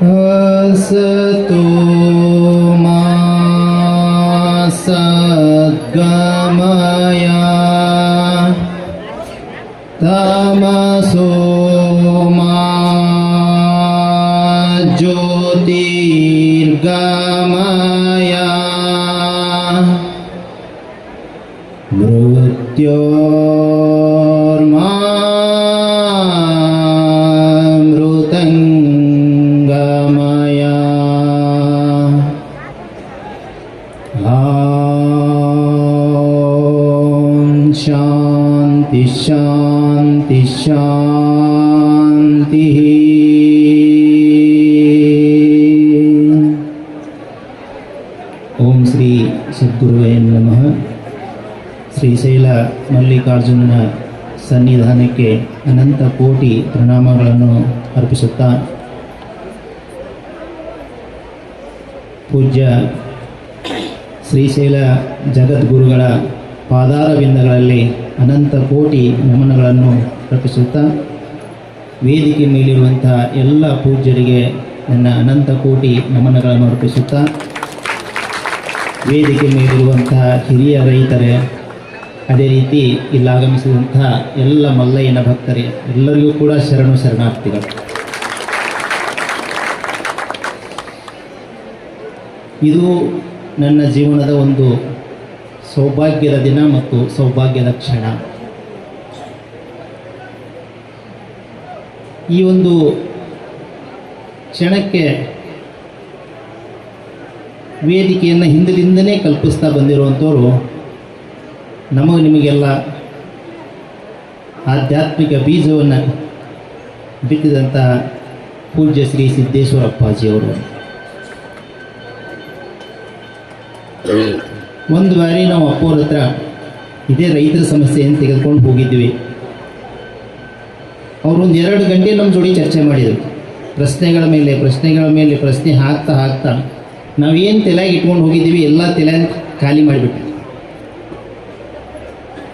असतो मा सद्गमय तमसो मा ज्योतिर्गमय मृत्योर्मा मृतंगमय शांति शांति शांति। ओम श्री सद्गुरुवे नमः। ಶ್ರೀಶೈಲ ಮಲ್ಲಿಕಾರ್ಜುನನ ಸನ್ನಿಧಾನಕ್ಕೆ ಅನಂತ ಕೋಟಿ ಪ್ರಣಾಮಗಳನ್ನು ಅರ್ಪಿಸುತ್ತಾ, ಪೂಜ್ಯ ಶ್ರೀಶೈಲ ಜಗದ್ಗುರುಗಳ ಪಾದಾರವಿಂದಗಳಲ್ಲಿ ಅನಂತ ಕೋಟಿ ನಮನಗಳನ್ನು ಅರ್ಪಿಸುತ್ತಾ, ವೇದಿಕೆ ಮೇಲಿರುವಂತಹ ಎಲ್ಲ ಪೂಜ್ಯರಿಗೆ ನನ್ನ ಅನಂತ ಕೋಟಿ ನಮನಗಳನ್ನು ಅರ್ಪಿಸುತ್ತಾ, ವೇದಿಕೆ ಮೇಲಿರುವಂತಹ ಹಿರಿಯ ರೈತರೇ, ಅದೇ ರೀತಿ ಇಲ್ಲಾಗಮಿಸಿದಂತಹ ಎಲ್ಲ ಮಲ್ಲಯ್ಯನ ಭಕ್ತರೇ, ಎಲ್ಲರಿಗೂ ಕೂಡ ಶರಣು ಶರಣಾರ್ಥಿಗಳು. ಇದು ನನ್ನ ಜೀವನದ ಒಂದು ಸೌಭಾಗ್ಯದ ದಿನ ಮತ್ತು ಸೌಭಾಗ್ಯದ ಕ್ಷಣ. ಈ ಒಂದು ಕ್ಷಣಕ್ಕೆ ವೇದಿಕೆಯನ್ನು ಹಿಂದಿನಿಂದಲೇ ಕಲ್ಪಿಸ್ತಾ ಬಂದಿರುವಂಥವರು ನಿಮಗೆಲ್ಲ ಆಧ್ಯಾತ್ಮಿಕ ಬೀಜವನ್ನು ಬಿತ್ತಿದಂತಹ ಪೂಜ್ಯ ಶ್ರೀ ಸಿದ್ದೇಶ್ವರಪ್ಪಾಜಿಯವರು. ಒಂದು ಬಾರಿ ನಾವು ಅಪ್ಪವ್ರ ಹತ್ರ ಇದೇ ರೈತರ ಸಮಸ್ಯೆಯನ್ನು ತೆಗೆದುಕೊಂಡು ಹೋಗಿದ್ವಿ. ಅವರು ಒಂದು 2 ಗಂಟೆ ನಮ್ಮ ಜೋಡಿ ಚರ್ಚೆ ಮಾಡಿದರು. ಪ್ರಶ್ನೆಗಳ ಮೇಲೆ ಪ್ರಶ್ನೆ ಹಾಕ್ತಾ ನಾವೇನು ತಲೆಯಾಗಿ ಇಟ್ಕೊಂಡು ಹೋಗಿದ್ದೀವಿ ಎಲ್ಲ ತಲೆ ಖಾಲಿ ಮಾಡಿಬಿಟ್ಟು,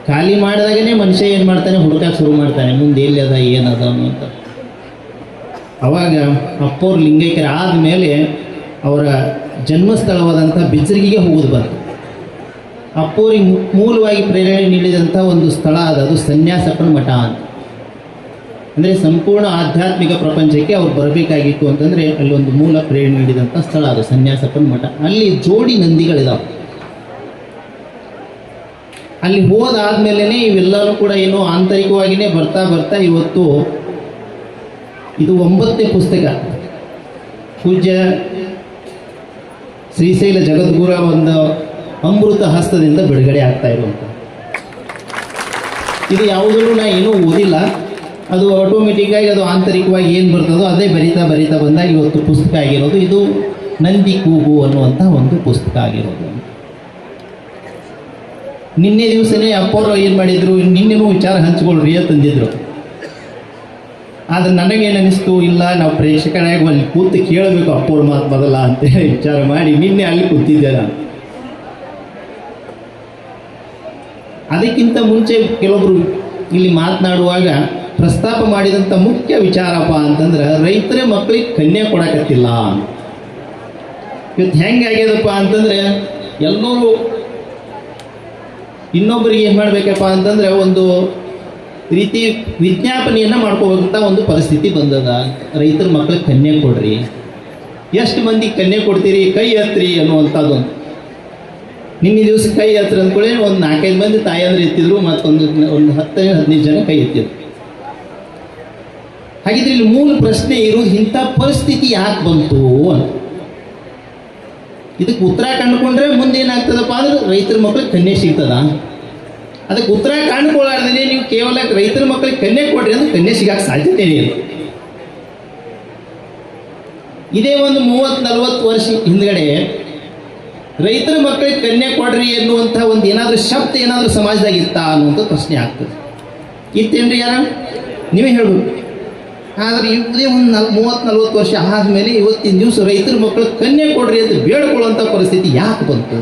ಖಾಲಿ ಮಾಡಿದಾಗನೇ ಮನುಷ್ಯ ಏನು ಮಾಡ್ತಾನೆ, ಹುಡುಕಕ್ಕೆ ಶುರು ಮಾಡ್ತಾನೆ ಮುಂದೆ ಎಲ್ಲಿ ಅದ ಏನದ ಅಂತ. ಅವಾಗ ಅಪ್ಪವ್ರ ಲಿಂಗೈಕ್ಯರ ಆದಮೇಲೆ ಅವರ ಜನ್ಮಸ್ಥಳವಾದಂಥ ಬಿಜ್ಜರಿಗೆಗೆ ಹೋಗೋದು ಬಂತು. ಅಪ್ಪವ್ರಿಗೆ ಮೂಲವಾಗಿ ಪ್ರೇರಣೆ ನೀಡಿದಂಥ ಒಂದು ಸ್ಥಳ ಅದು ಸನ್ಯಾಸಪ್ಪನ ಮಠ ಅಂತ. ಅಂದರೆ ಸಂಪೂರ್ಣ ಆಧ್ಯಾತ್ಮಿಕ ಪ್ರಪಂಚಕ್ಕೆ ಅವ್ರು ಬರಬೇಕಾಗಿತ್ತು ಅಂತಂದರೆ ಅಲ್ಲಿ ಒಂದು ಮೂಲ ಪ್ರೇರಣೆ ನೀಡಿದಂಥ ಸ್ಥಳ ಅದು ಸನ್ಯಾಸಪ್ಪನ ಮಠ. ಅಲ್ಲಿ ಜೋಡಿ ನಂದಿಗಳಿದಾವೆ. ಅಲ್ಲಿ ಹೋದಾದ್ಮೇಲೆ ಇವೆಲ್ಲರೂ ಕೂಡ ಏನೋ ಆಂತರಿಕವಾಗಿಯೇ ಬರ್ತಾ ಇವತ್ತು ಇದು 9ನೇ ಪುಸ್ತಕ ಪೂಜ್ಯ ಶ್ರೀಶೈಲ ಜಗದ್ಗುರ ಒಂದು ಅಮೃತ ಹಸ್ತದಿಂದ ಬಿಡುಗಡೆ ಆಗ್ತಾ ಇರುವಂಥ. ಇದು ಯಾವುದೂ ನಾ ಏನೂ ಓದಿಲ್ಲ, ಅದು ಆಟೋಮೆಟಿಕ್ಕಾಗಿ ಅದು ಆಂತರಿಕವಾಗಿ ಏನು ಬರ್ತದೋ ಅದೇ ಬರಿತಾ ಬಂದಾಗ ಇವತ್ತು ಪುಸ್ತಕ ಆಗಿರೋದು. ಇದು ನಂದಿ ಕೂಗು ಅನ್ನುವಂಥ ಒಂದು ಪುಸ್ತಕ ಆಗಿರೋದು. ನಿನ್ನೆ ದಿವಸನೇ ಅಪ್ಪವರು ಏನು ಮಾಡಿದರು, ನಿನ್ನೆನೂ ವಿಚಾರ ಹಂಚ್ಕೊಳ್ರಿ ಅಂತಂದಿದ್ರು. ಆದರೆ ನನಗೇನು ಅನ್ನಿಸ್ತು, ಇಲ್ಲ ನಾವು ಪ್ರೇಕ್ಷಕರಾಗಿ ಅಲ್ಲಿ ಕೂತು ಕೇಳಬೇಕು ಅಪ್ಪವ್ರ ಮಾತು ಬದಲ ಅಂತೇಳಿ ವಿಚಾರ ಮಾಡಿ ನಿನ್ನೆ ಅಲ್ಲಿ ಕೂತಿದ್ದೆ ನಾನು. ಅದಕ್ಕಿಂತ ಮುಂಚೆ ಕೆಲವೊಬ್ಬರು ಇಲ್ಲಿ ಮಾತನಾಡುವಾಗ ಪ್ರಸ್ತಾಪ ಮಾಡಿದಂಥ ಮುಖ್ಯ ವಿಚಾರಪ್ಪ ಅಂತಂದ್ರೆ ರೈತರೇ ಮಕ್ಕಳಿಗೆ ಕನ್ಯೆ ಕೊಡಕತ್ತಿಲ್ಲ. ಇವತ್ತು ಹೆಂಗೆ ಆಗ್ಯದಪ್ಪ ಅಂತಂದರೆ ಎಲ್ಲರೂ ಇನ್ನೊಬ್ಬರಿಗೆ ಏನು ಮಾಡಬೇಕಪ್ಪ ಅಂತಂದರೆ ಒಂದು ರೀತಿ ವಿಜ್ಞಾಪನೆಯನ್ನು ಮಾಡ್ಕೋಬೇಕಂತ ಒಂದು ಪರಿಸ್ಥಿತಿ ಬಂದದ. ರೈತರ ಮಕ್ಕಳಿಗೆ ಕನ್ಯೆ ಕೊಡ್ರಿ, ಎಷ್ಟು ಮಂದಿ ಕನ್ಯೆ ಕೊಡ್ತೀರಿ, ಕೈ ಎತ್ರಿ ಅನ್ನುವಂಥದ್ದು. ನಿನ್ನೆ ದಿವಸ ಕೈ ಎತ್ತರ ಅಂದ್ಕೊಳ್ಳಿ ಒಂದು 4-5 ಮಂದಿ ತಾಯಂದ್ರೆ ಎತ್ತಿದ್ರು, ಮತ್ತೊಂದು 10-15 ಜನ ಕೈ ಎತ್ತಿದ್ರು. ಹಾಗಿದ್ರೆ ಇಲ್ಲಿ ಮೂಲ ಪ್ರಶ್ನೆ ಇರೋದು ಇಂಥ ಪರಿಸ್ಥಿತಿ ಯಾಕೆ ಬಂತು ಅಂತ. ಇದಕ್ಕೆ ಉತ್ತರ ಕಂಡುಕೊಂಡ್ರೆ ಮುಂದೆ ಏನಾಗ್ತದಪ್ಪ ಅಂದ್ರೆ ರೈತರ ಮಕ್ಕಳಿಗೆ ಕನ್ಯೆ ಸಿಗ್ತದ. ಅದಕ್ಕೆ ಉತ್ತರ ಕಂಡುಕೊಳ್ಳಾರ್ದೇ ನೀವು ಕೇವಲ ರೈತರ ಮಕ್ಕಳಿಗೆ ಕನ್ಯೆ ಕೊಡ್ರಿ ಅಂದ್ರೆ ಕನ್ಯೆ ಸಿಗಕ್ಕೆ ಸಾಧ್ಯತೆ ಇಲ್ಲ. ಇದೇ ಒಂದು 30-40 ವರ್ಷ ಹಿಂದ್ಗಡೆ ರೈತರ ಮಕ್ಕಳಿಗೆ ಕನ್ಯೆ ಕೊಡ್ರಿ ಎನ್ನುವಂಥ ಒಂದು ಏನಾದರೂ ಶಬ್ದ ಏನಾದರೂ ಸಮಾಜದಾಗ ಇತ್ತಾ ಅನ್ನುವಂಥ ಪ್ರಶ್ನೆ ಆಗ್ತದೆ. ಇತ್ತೇನ್ರಿ ಯಾರ ನೀವೇ ಹೇಳ್ಬೇಕು. ಆದರೆ ಇದೇ ಒಂದು 30-40 ವರ್ಷ ಆದಮೇಲೆ ಇವತ್ತಿನ ದಿವಸ ರೈತರ ಮಕ್ಕಳು ಕನ್ಯೆ ಕೊಡ್ರಿ ಅಂತ ಬೇಡ್ಕೊಳ್ಳುವಂಥ ಪರಿಸ್ಥಿತಿ ಯಾಕೆ ಬಂತು?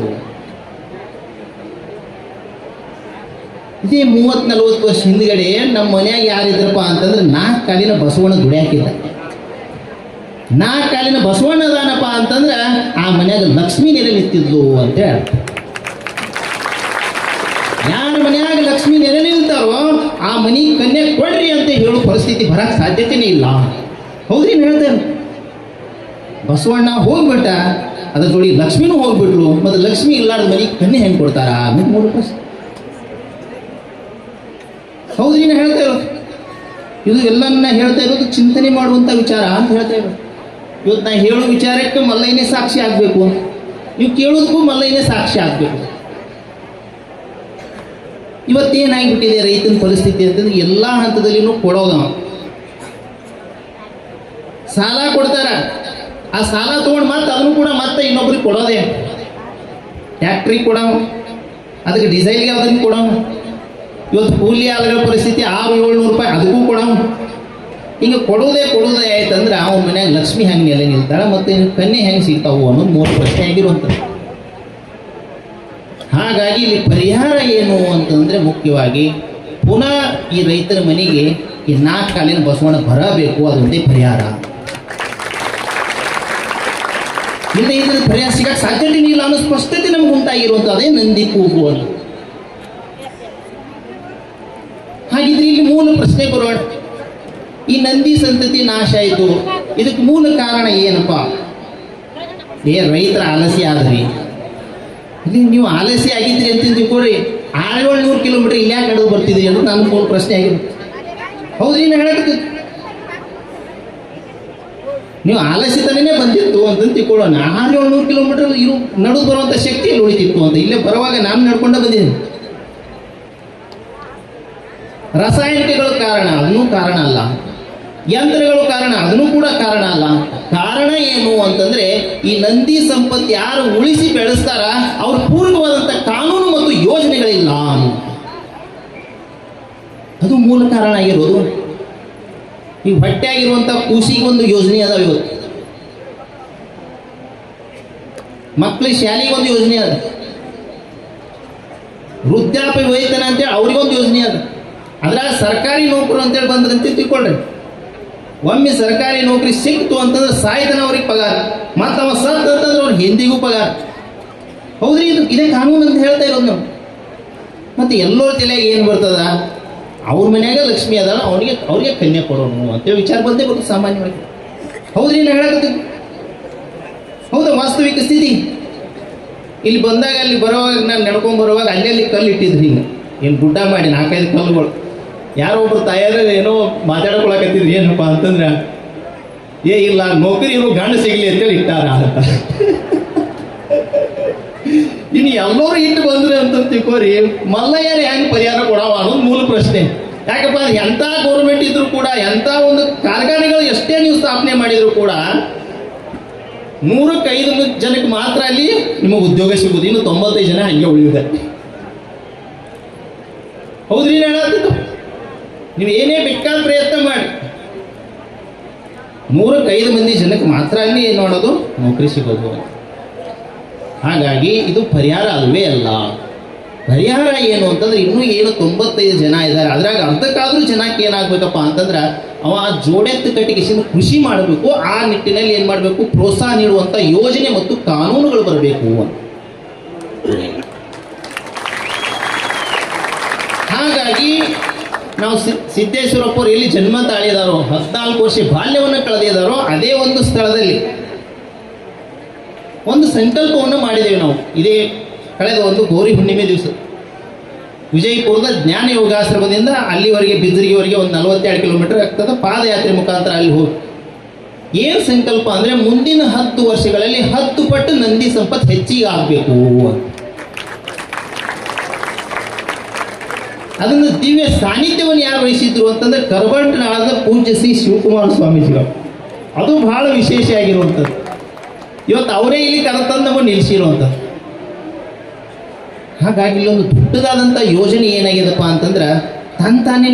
ಇದೇ 30-40 ವರ್ಷ ಹಿಂದ್ಗಡೆ ನಮ್ಮ ಮನ್ಯಾಗ ಯಾರಿದ್ರಪ್ಪ ಅಂತಂದ್ರೆ 4 ಕಾಲಿನ ಬಸವಣ್ಣ ಗುಡಿ ಹಾಕಿದ್ದ. ಕಾಲಿನ ಬಸವಣ್ಣ ಅದಾನಪ್ಪ ಅಂತಂದ್ರೆ ಆ ಮನ್ಯಾಗ ಲಕ್ಷ್ಮೀ ನೆಲೆ ನಿಂತಿದ್ಲು ಅಂತ ಹೇಳಿ. ಯಾರ ಮನ್ಯಾಗ ಲಕ್ಷ್ಮೀ ನೆಲೆ ನಿಲ್ತಾರೋ ಆ ಮನಿ ಕನ್ಯೆ ಕೊಡ್ರಿ ಅಂತ ಹೇಳೋ ಪರಿಸ್ಥಿತಿ ಬರಕ್ಕೆ ಸಾಧ್ಯತೆನೇ ಇಲ್ಲ. ಹೌದ್ರಿ ಹೇಳ್ತೇನೆ. ಬಸವಣ್ಣ ಹೋಗ್ಬಿಟ್ಟ, ಅದ್ರ ಜೋಡಿ ಲಕ್ಷ್ಮೀನೂ ಹೋಗ್ಬಿಟ್ಲು. ಮತ್ತು ಲಕ್ಷ್ಮಿ ಇಲ್ಲಾರ್ದ ಮನಿ ಕನ್ಯೆ ಹೆಂಗೆ ಕೊಡ್ತಾರ? ಮೂರು ಪ್ರಶ್ನೆ. ಹೌದ್ರಿ ನಾ ಹೇಳ್ತಾ ಇರೋದು. ಇದು ಎಲ್ಲನ್ನ ಹೇಳ್ತಾ ಇರೋದು ಚಿಂತನೆ ಮಾಡುವಂಥ ವಿಚಾರ ಅಂತ ಹೇಳ್ತಾ ಇರೋದು. ಇವತ್ತು ನಾ ಹೇಳೋ ವಿಚಾರಕ್ಕೆ ಮಲ್ಲಯ್ಯನೇ ಸಾಕ್ಷಿ ಆಗಬೇಕು, ನೀವು ಕೇಳೋದಕ್ಕೂ ಮಲ್ಲಯ್ಯನೇ ಸಾಕ್ಷಿ ಆಗಬೇಕು. ಇವತ್ತೇನಾಗಿಬಿಟ್ಟಿದೆ ರೈತನ ಪರಿಸ್ಥಿತಿ ಅಂತಂದ್ರೆ ಎಲ್ಲ ಹಂತದಲ್ಲಿನೂ ಕೊಡೋದು. ಸಾಲ ಕೊಡ್ತಾರ, ಆ ಸಾಲ ತೊಗೊಂಡು ಮತ್ತೆ ಅದನ್ನು ಕೂಡ ಮತ್ತೆ ಇನ್ನೊಬ್ರಿಗೆ ಕೊಡೋದೆ. ಟ್ಯಾಕ್ಟ್ರಿಗೆ ಕೊಡೋಣ, ಅದಕ್ಕೆ ಡೀಸೆಲ್ಗೆ ಅದನ್ನು ಕೊಡೋಣ. ಇವತ್ತು ಕೂಲಿ ಆಳುಗಳ ಪರಿಸ್ಥಿತಿ 600-700 ರೂಪಾಯಿ ಅದಕ್ಕೂ ಕೊಡೋಣ. ಹಿಂಗೆ ಕೊಡೋದೇ ಆಯ್ತಂದ್ರೆ ಅವನ ಮನ್ಯಾಗ ಲಕ್ಷ್ಮಿ ಹೆಂಗೆ ನೆಲೆ ನಿಲ್ತಾಳೆ ಮತ್ತು ಕನ್ಯೆ ಹೆಂಗೆ ಸಿಗ್ತಾವು ಅನ್ನೋದು 3 ಪ್ರಶ್ನೆ ಆಗಿರುವಂಥದ್ದು. ಹಾಗಾಗಿ ಇಲ್ಲಿ ಪರಿಹಾರ ಏನು ಅಂತಂದರೆ ಮುಖ್ಯವಾಗಿ ಪುನಃ ಈ ರೈತರ ಮನೆಗೆ ಈ 4 ಕಾಲಿನ ಬಸವಣ್ಣ ಬರಬೇಕು, ಅದೊಂದೇ ಪರಿಹಾರ. ಇಲ್ಲ ಇದ್ರ ಪರಿಹಾರ ಸಿಗಕ್ಕೆ ಸಾಧ್ಯತೆ ಇಲ್ಲ ಅನ್ನೋ ಸ್ಪಷ್ಟತೆ ನಮ್ಗೆ ಉಂಟಾಗಿರುವಂಥದ್ದೇ ನಂದಿ ಕೂಗು ಅಂತ. ಹಾಗಿದ್ರೆ ಇಲ್ಲಿ ಮೂಲ ಪ್ರಶ್ನೆ ಬರೋಣ. ಈ ನಂದಿ ಸಂತತಿ ನಾಶ ಆಯಿತು, ಇದಕ್ಕೆ ಮೂಲ ಕಾರಣ ಏನಪ್ಪ? ರೈತರ ಆಲಸ್ಯ ಆದ್ರಿ. ಇಲ್ಲಿ ನೀವು ಆಲಸ್ಯ ಆಗಿದ್ರಿ ಅಂತ ತಿಳ್ಕೊಡ್ರಿ, 600-700 ಕಿಲೋಮೀಟರ್ ಇಲ್ಲಿ ಯಾಕೆ ನಡೆದು ಬರ್ತಿದ್ರಿ ಅನ್ನೋದು ನನ್ನ ಮೂಲ ಪ್ರಶ್ನೆ ಆಗಿದೆ. ಹೌದ್ರಿ ನಾ ಹೇಳಕ್ಕೆ ನೀವು ಆಲಸ್ಯತನೇ ಬಂದಿತ್ತು ಅಂತ ತಿಳ್ಕೊಳ್ಳೋಣ. 600-700 ಕಿಲೋಮೀಟರ್ ಇರು ನಡೆದು ಬರುವಂಥ ಶಕ್ತಿ ಇಲ್ಲಿ ಉಳಿತಿತ್ತು ಅಂತ. ಇಲ್ಲೇ ಬರುವಾಗ ನಾನು ನಡ್ಕೊಂಡ ಬಂದಿದ್ದೀನಿ. ರಾಸಾಯನಿಕಗಳು ಕಾರಣ, ಅದನ್ನೂ ಕಾರಣ ಅಲ್ಲ. ಯಂತ್ರಗಳು ಕಾರಣ, ಅದನ್ನೂ ಕೂಡ ಕಾರಣ ಅಲ್ಲ. ಕಾರಣ ಏನು ಅಂತಂದ್ರೆ ಈ ನಂದಿ ಸಂಪತ್ತು ಯಾರು ಉಳಿಸಿ ಬೆಳೆಸ್ತಾರ ಅವ್ರ ಪೂರ್ಣವಾದಂಥ ಕಾನೂನು ಮತ್ತು ಯೋಜನೆಗಳಿಲ್ಲ, ಅದು ಮೂಲ ಕಾರಣ ಆಗಿರೋದು. ಈ ಹೊಟ್ಟೆ ಆಗಿರುವಂಥ ಕೂಸಿಗೊಂದು ಯೋಜನೆ ಅದಾವ. ಇವತ್ತು ಮಕ್ಕಳಿಗೆ ಶಾಲೆಗೊಂದು ಯೋಜನೆ ಅದ, ವೃದ್ಧಾಪ್ಯ ವೇತನ ಅಂತೇಳಿ ಅವ್ರಿಗೊಂದು ಯೋಜನೆ ಅದ. ಅದ್ರಾಗ ಸರ್ಕಾರಿ ನೌಕರು ಅಂತೇಳಿ ಬಂದ್ರಂತ ತಿಳ್ಕೊಳ್ರಿ. ಒಮ್ಮೆ ಸರ್ಕಾರಿ ನೌಕರಿ ಸಿಕ್ತು ಅಂತಂದ್ರೆ ಸಾಯ್ತಾನ ಅವ್ರಿಗೆ ಪಗಾರ, ಮತ್ತು ಅವ ಸತ್ ಅಂತಂದ್ರೆ ಅವ್ರಿಗೆ ಹಿಂದಿಗೂ ಪಗಾರ. ಹೌದ್ರಿ, ಇದೇ ಕಾನೂನು ಅಂತ ಹೇಳ್ತಾ ಇರೋದು ನಾವು. ಮತ್ತು ಎಲ್ಲರ ತಲೆಯಾಗ ಏನು ಬರ್ತದ? ಅವ್ರ ಮನ್ಯಾಗ ಲಕ್ಷ್ಮಿ ಅದಾಳ, ಅವ್ರಿಗೆ ಕನ್ಯಾ ಕೊಡೋನು ಅಂತೇಳಿ ವಿಚಾರ ಬಂದೇ ಬರ್ತದೆ ಸಾಮಾನ್ಯವಾಗಿ. ಹೌದ್ರಿ ನಾ ಹೇಳಕತ್ತೀನಿ. ಹೌದಾ ವಾಸ್ತವಿಕ ಸ್ಥಿತಿ. ಇಲ್ಲಿ ಬಂದಾಗ ಅಲ್ಲಿ ಬರೋವಾಗ ನಾನು ನಡ್ಕೊಂಡು ಬರುವಾಗ ಅಲ್ಲಿ ಕಲ್ಲು ಇಟ್ಟಿದ್ರಿ, ಹಿಂಗೆ ಏನು ಗುಡ್ಡ ಮಾಡಿ 4-5 ಕಲ್ಲುಗಳು. ಯಾರೋ ಒಬ್ರು ತಾಯಾರ ಏನೋ ಮಾತಾಡ್ಕೊಳಕತ್ತಿದ್ರು. ಏನಪ್ಪ ಅಂತಂದ್ರೆ ಇಲ್ಲ ನೌಕರಿ ಇರೋ ಗಂಡು ಸಿಗಲಿ ಅಂತೇಳಿ ಇಟ್ಟಾರ ಅಂತ. ಇನ್ನು ಎಲ್ಲರೂ ಇಟ್ಟು ಬಂದ್ರೆ ಅಂತ ತಿಳ್ಕೋರಿ, ಮಲ್ಲಯ್ಯರು ಹೆಂಗೆ ಪರಿಹಾರ ಕೊಡವ ಅನ್ನೋದು ಮೂಲ ಪ್ರಶ್ನೆ. ಯಾಕಪ್ಪ ಎಂಥ ಗೌರ್ಮೆಂಟ್ ಇದ್ರು ಕೂಡ, ಎಂಥ ಒಂದು ಕಾರ್ಖಾನೆಗಳು ಎಷ್ಟೇ ನೀವು ಸ್ಥಾಪನೆ ಮಾಡಿದ್ರು ಕೂಡ 100-5 ಜನಕ್ಕೆ ಮಾತ್ರ ಅಲ್ಲಿ ನಿಮಗೆ ಉದ್ಯೋಗ ಸಿಗುವುದು. ಇನ್ನು 95 ಜನ ಹಂಗೆ ಉಳಿಯುತ್ತೆ. ಹೌದ್ರಿ ಹೇಳತ್ತಿತ್ತು. ನೀವು ಏನೇ ಬೇಕಾದ ಪ್ರಯತ್ನ ಮಾಡಿ 100-5 ಮಂದಿ ಜನಕ್ಕೆ ಮಾತ್ರ ಅಲ್ಲಿ ನೋಡೋದು ನೌಕರಿ ಸಿಗೋದು. ಹಾಗಾಗಿ ಇದು ಪರಿಹಾರ ಅಲ್ವೇ ಅಲ್ಲ. ಪರಿಹಾರ ಏನು ಅಂತಂದ್ರೆ ಇನ್ನೂ ಏನು 95 ಜನ ಇದ್ದಾರೆ, ಅದ್ರಾಗ ಅರ್ಧಕ್ಕಾದ್ರೂ ಜನಕ್ಕೆ ಏನಾಗಬೇಕಪ್ಪ ಅಂತಂದ್ರೆ ಅವ ಜೋಡೆತ್ತು ಕಟ್ಟಿಗೆಸಿಂದ ಕೃಷಿ ಮಾಡಬೇಕು. ಆ ನಿಟ್ಟಿನಲ್ಲಿ ಏನು ಮಾಡಬೇಕು? ಪ್ರೋತ್ಸಾಹ ನೀಡುವಂಥ ಯೋಜನೆ ಮತ್ತು ಕಾನೂನುಗಳು ಬರಬೇಕು ಅಂತ. ಹಾಗಾಗಿ ನಾವು ಸಿದ್ದೇಶ್ವರಪ್ಪರು ಎಲ್ಲಿ ಜನ್ಮ ತಾಳಿದಾರೋ, 14 ವರ್ಷ ಬಾಲ್ಯವನ್ನು ಕಳೆದಿದ್ದಾರೋ ಅದೇ ಒಂದು ಸ್ಥಳದಲ್ಲಿ ಒಂದು ಸಂಕಲ್ಪವನ್ನು ಮಾಡಿದ್ದೇವೆ ನಾವು. ಇದೇ ಕಳೆದ ಒಂದು ಗೌರಿ ಹುಣ್ಣಿಮೆ ದಿವಸ ವಿಜಯಪುರದ ಜ್ಞಾನ ಯೋಗಾಶ್ರಮದಿಂದ ಅಲ್ಲಿವರೆಗೆ ಬಿಜ್ರಿಗೆವರೆಗೆ ಒಂದು 42 ಕಿಲೋಮೀಟರ್ ಆಗ್ತದೆ ಪಾದಯಾತ್ರೆ ಮುಖಾಂತರ ಅಲ್ಲಿ ಹೋಗಿ. ಏನು ಸಂಕಲ್ಪ ಅಂದರೆ ಮುಂದಿನ 10 ವರ್ಷಗಳಲ್ಲಿ 10 ಪಟ್ಟು ನಂದಿ ಸಂಪತ್ತು ಹೆಚ್ಚಿಗೆ ಆಗಬೇಕು. ಅದನ್ನು ದಿವ್ಯ ಸಾನ್ನಿಧ್ಯವನ್ನು ಯಾರು ವಹಿಸಿದ್ರು ಅಂತಂದ್ರೆ ಕರಬಂಟನಾಳದ ಪೂಜ್ಯ ಶ್ರೀ ಶಿವಕುಮಾರ ಸ್ವಾಮೀಜಿಗಳು. ಅದು ಬಹಳ ವಿಶೇಷ ಆಗಿರುವಂಥದ್ದು. ಇವತ್ತು ಅವರೇ ಇಲ್ಲಿ ಕರೆತಂದು ನಮಗೆ ನಿಲ್ಲಿಸಿರುವಂಥದ್ದು. ಹಾಗಾಗಿ ಇಲ್ಲೊಂದು ದೊಡ್ಡದಾದಂಥ ಯೋಜನೆ ಏನಾಗಿದೆಪ್ಪ ಅಂತಂದ್ರೆ ತಾನೇ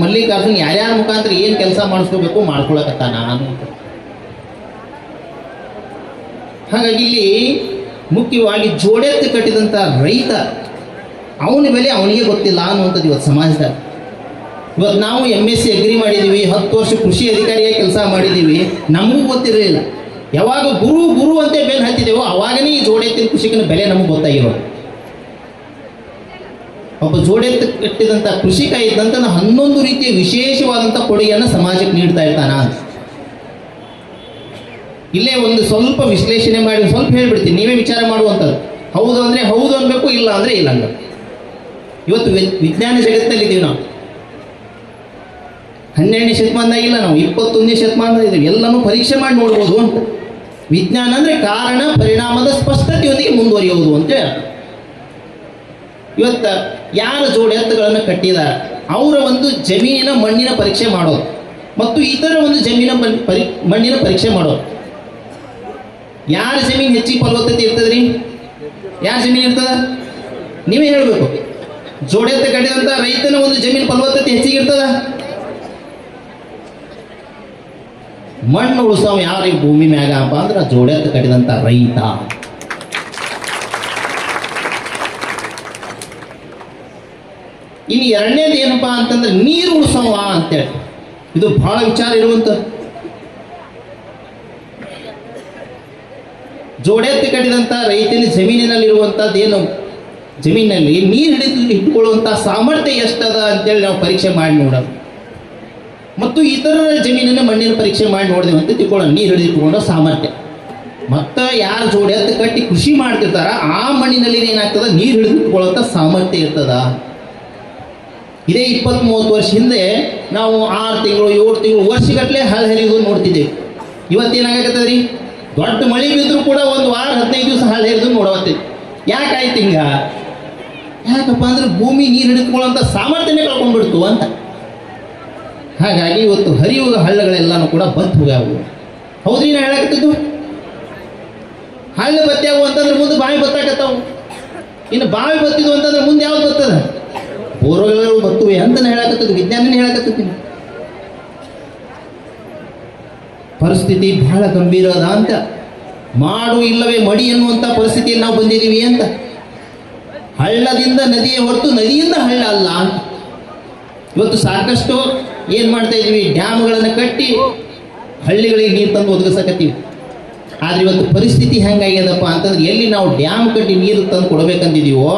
ಮಲ್ಲಿಕಾರ್ಜುನ್ ಯಾರ್ಯಾರ ಮುಖಾಂತರ ಏನು ಕೆಲಸ ಮಾಡಿಸ್ಕೋಬೇಕು ಮಾಡ್ಕೊಳಕತ್ತಾನ ಅನ್ನುವಂಥ. ಹಾಗಾಗಿ ಇಲ್ಲಿ ಮುಖ್ಯವಾಗಿ ಜೋಡೆತ್ತು ಕಟ್ಟಿದಂಥ ರೈತ, ಅವನ ಬೆಲೆ ಅವನಿಗೆ ಗೊತ್ತಿಲ್ಲ ಅನ್ನುವಂಥದ್ದು ಇವತ್ತು ಸಮಾಜದಾಗ. ಇವತ್ತು ನಾವು MSc ಅಗ್ರಿ ಮಾಡಿದ್ದೀವಿ, 10 ವರ್ಷ ಕೃಷಿ ಅಧಿಕಾರಿಯಾಗಿ ಕೆಲಸ ಮಾಡಿದ್ದೀವಿ, ನಮಗೂ ಗೊತ್ತಿರಲಿಲ್ಲ. ಯಾವಾಗ ಗುರು ಗುರು ಅಂತ ಬೆಲೆ ಹತ್ತಿದ್ದೇವೋ ಅವಾಗನೇ ಈ ಜೋಡೆತ್ತಿನ ಕೃಷಿಕನ ಬೆಲೆ ನಮಗೆ ಗೊತ್ತಾಗಿರೋದು. ಒಬ್ಬ ಜೋಡೆತ್ತು ಕಟ್ಟಿದಂಥ ಕೃಷಿಕ ಇದ್ದಂಥ 11 ರೀತಿಯ ವಿಶೇಷವಾದಂಥ ಕೊಡುಗೆಯನ್ನು ಸಮಾಜಕ್ಕೆ ನೀಡ್ತಾ ಇರ್ತಾನ. ಇಲ್ಲೇ ಒಂದು ಸ್ವಲ್ಪ ವಿಶ್ಲೇಷಣೆ ಮಾಡಿ ಸ್ವಲ್ಪ ಹೇಳ್ಬಿಡ್ತೀನಿ, ನೀವೇ ವಿಚಾರ ಮಾಡುವಂಥದ್ದು. ಹೌದು ಅಂದರೆ ಹೌದು ಅನ್ಬೇಕು, ಇಲ್ಲ ಅಂದರೆ ಇಲ್ಲ ಅನ್ಬೇಕು. ಇವತ್ತು ವಿಜ್ಞಾನ ಜಗತ್ತಲ್ಲಿದ್ದೀವಿ ನಾವು. 12ನೇ ಶತಮಾನದಾಗಿಲ್ಲ, ನಾವು 21ನೇ ಶತಮಾನದಾಗ ಇದ್ದೀವಿ. ಎಲ್ಲನೂ ಪರೀಕ್ಷೆ ಮಾಡಿ ನೋಡ್ಬೋದು ಅಂತ. ವಿಜ್ಞಾನ ಅಂದರೆ ಕಾರಣ ಪರಿಣಾಮದ ಸ್ಪಷ್ಟತೆಯೊಂದಿಗೆ ಮುಂದುವರಿಯುವುದು ಅಂತ. ಇವತ್ತು ಯಾರು ಜೋಡಿ ಎತ್ತುಗಳನ್ನು ಕಟ್ಟಿದ್ದಾರೆ ಅವರ ಒಂದು ಜಮೀನಿನ ಮಣ್ಣಿನ ಪರೀಕ್ಷೆ ಮಾಡೋದು ಮತ್ತು ಇತರ ಒಂದು ಜಮೀನಿನ ಮಣ್ಣಿನ ಪರೀಕ್ಷೆ ಮಾಡೋದು. ಯಾರ ಜಮೀನು ಹೆಚ್ಚಿಗೆ ಫಲವತ್ತತೆ ಇರ್ತದ್ರಿ? ಯಾರ ಜಮೀನು ಇರ್ತದ? ನೀವೇ ಹೇಳಬೇಕು. ಜೋಡೆತ್ತ ಕಟ್ಟಿದಂಥ ರೈತನ ಒಂದು ಜಮೀನು ಫಲವತ್ತತೆ ಹೆಚ್ಚಿಗೆ ಇರ್ತದ? ಮಣ್ಣು ಉಳಿಸೋ ಯಾರು ಈ ಭೂಮಿ ಮ್ಯಾಗ ಅಪ್ಪ ಅಂದ್ರೆ ಜೋಡೆತ್ತ ಕಟ್ಟಿದಂಥ ರೈತ. ಇನ್ನು ಎರಡನೇದು ಏನಪ್ಪಾ ಅಂತಂದ್ರೆ ನೀರು ಉಳಿಸೋವ ಅಂತೇಳಿ. ಇದು ಬಹಳ ವಿಚಾರ ಇರುವಂಥದ್ದು. ಜೋಡೆತ್ತಿ ಕಟ್ಟಿದಂಥ ರೈತನ ಜಮೀನಿನಲ್ಲಿರುವಂಥದ್ದು ಏನು, ಜಮೀನಿನಲ್ಲಿ ನೀರು ಇಟ್ಕೊಳ್ಳುವಂಥ ಸಾಮರ್ಥ್ಯ ಎಷ್ಟದ ಅಂತೇಳಿ ನಾವು ಪರೀಕ್ಷೆ ಮಾಡಿ ನೋಡೋದು. ಮತ್ತು ಇತರರ ಜಮೀನಿನ ಮಣ್ಣಿನ ಪರೀಕ್ಷೆ ಮಾಡಿ ನೋಡಿದೆವು ಅಂತ ತಿಳ್ಕೊಳ್ಳೋಣ, ನೀರು ಹಿಡಿದಿಟ್ಕೊಳ್ಳೋ ಸಾಮರ್ಥ್ಯ. ಮತ್ತು ಯಾರು ಜೋಡೆತ್ತು ಕಟ್ಟಿ ಕೃಷಿ ಮಾಡ್ತಿರ್ತಾರ ಆ ಮಣ್ಣಿನಲ್ಲಿ ಏನಾಗ್ತದ, ನೀರು ಹಿಡಿದಿಟ್ಕೊಳ್ಳುವಂಥ ಸಾಮರ್ಥ್ಯ ಇರ್ತದ. ಇದೇ 20-30 ವರ್ಷ ಹಿಂದೆ ನಾವು 6 ತಿಂಗಳು 7 ತಿಂಗಳು ವರ್ಷಗಟ್ಟಲೆ ಹಳ್ಳ ಹರಿಯೋದು ನೋಡ್ತಿದ್ದೇವೆ. ಇವತ್ತೇನಾಗತ್ತದ ರೀ, ದೊಡ್ಡ ಮಳೆ ಬಿದ್ದರೂ ಕೂಡ 1 ವಾರ 15 ದಿವಸ ಹಳ್ಳ ಹರಿದು ನೋಡವತ್ತೀವಿ. ಯಾಕಾಯ್ತು ಹಿಂಗ? ಯಾಕಪ್ಪ ಅಂದ್ರೆ ಭೂಮಿ ನೀರು ಹಿಡಿದುಕೊಳ್ಳುವಂಥ ಸಾಮರ್ಥ್ಯನೇ ಕಳ್ಕೊಂಡ್ಬಿಡ್ತು ಅಂತ. ಹಾಗಾಗಿ ಇವತ್ತು ಹರಿಯುವ ಹಳ್ಳಗಳೆಲ್ಲನೂ ಕೂಡ ಬತ್ತು ಹೋಗ್ಯಾವು. ಹೌದ್ರಿ ನಾ ಹೇಳಕತ್ತಿದ್ದು? ಹಳ್ಳ ಬತ್ತಾವು ಅಂತಂದ್ರೆ ಮುಂದೆ ಬಾವಿ ಬತ್ತಾಕತ್ತಾವು. ಇನ್ನು ಬಾವಿ ಬತ್ತಿದ್ವು ಅಂತಂದ್ರೆ ಮುಂದೆ ಯಾವ್ದು ಬರ್ತದ? ಬೋರ್ವೆಲ್ಗಳು ಬರ್ತವೆ ಅಂತ ಹೇಳಕತ್ತದ್ದು, ವಿಜ್ಞಾನನೇ ಹೇಳಕತ್ತೀನಿ. ಪರಿಸ್ಥಿತಿ ಬಹಳ ಗಂಭೀರ ಅದ ಅಂತ. ಮಾಡು ಇಲ್ಲವೇ ಮಡಿ ಎನ್ನುವಂಥ ಪರಿಸ್ಥಿತಿಯಲ್ಲಿ ನಾವು ಬಂದಿದ್ದೀವಿ ಅಂತ. ಹಳ್ಳದಿಂದ ನದಿಯ ಹೊರತು ನದಿಯಿಂದ ಹಳ್ಳ ಅಲ್ಲ ಅಂತ. ಇವತ್ತು ಸಾಕಷ್ಟು ಏನು ಮಾಡ್ತಾ ಇದ್ದೀವಿ, ಡ್ಯಾಮ್ಗಳನ್ನು ಕಟ್ಟಿ ಹಳ್ಳಿಗಳಿಗೆ ನೀರು ತಂದು ಒದಗಿಸಕತ್ತೀವಿ. ಆದರೆ ಇವತ್ತು ಪರಿಸ್ಥಿತಿ ಹೆಂಗಾಗ್ಯದಪ್ಪ ಅಂತಂದ್ರೆ ಎಲ್ಲಿ ನಾವು ಡ್ಯಾಮ್ ಕಟ್ಟಿ ನೀರು ತಂದು ಕೊಡಬೇಕಂತಿದ್ದೀವೋ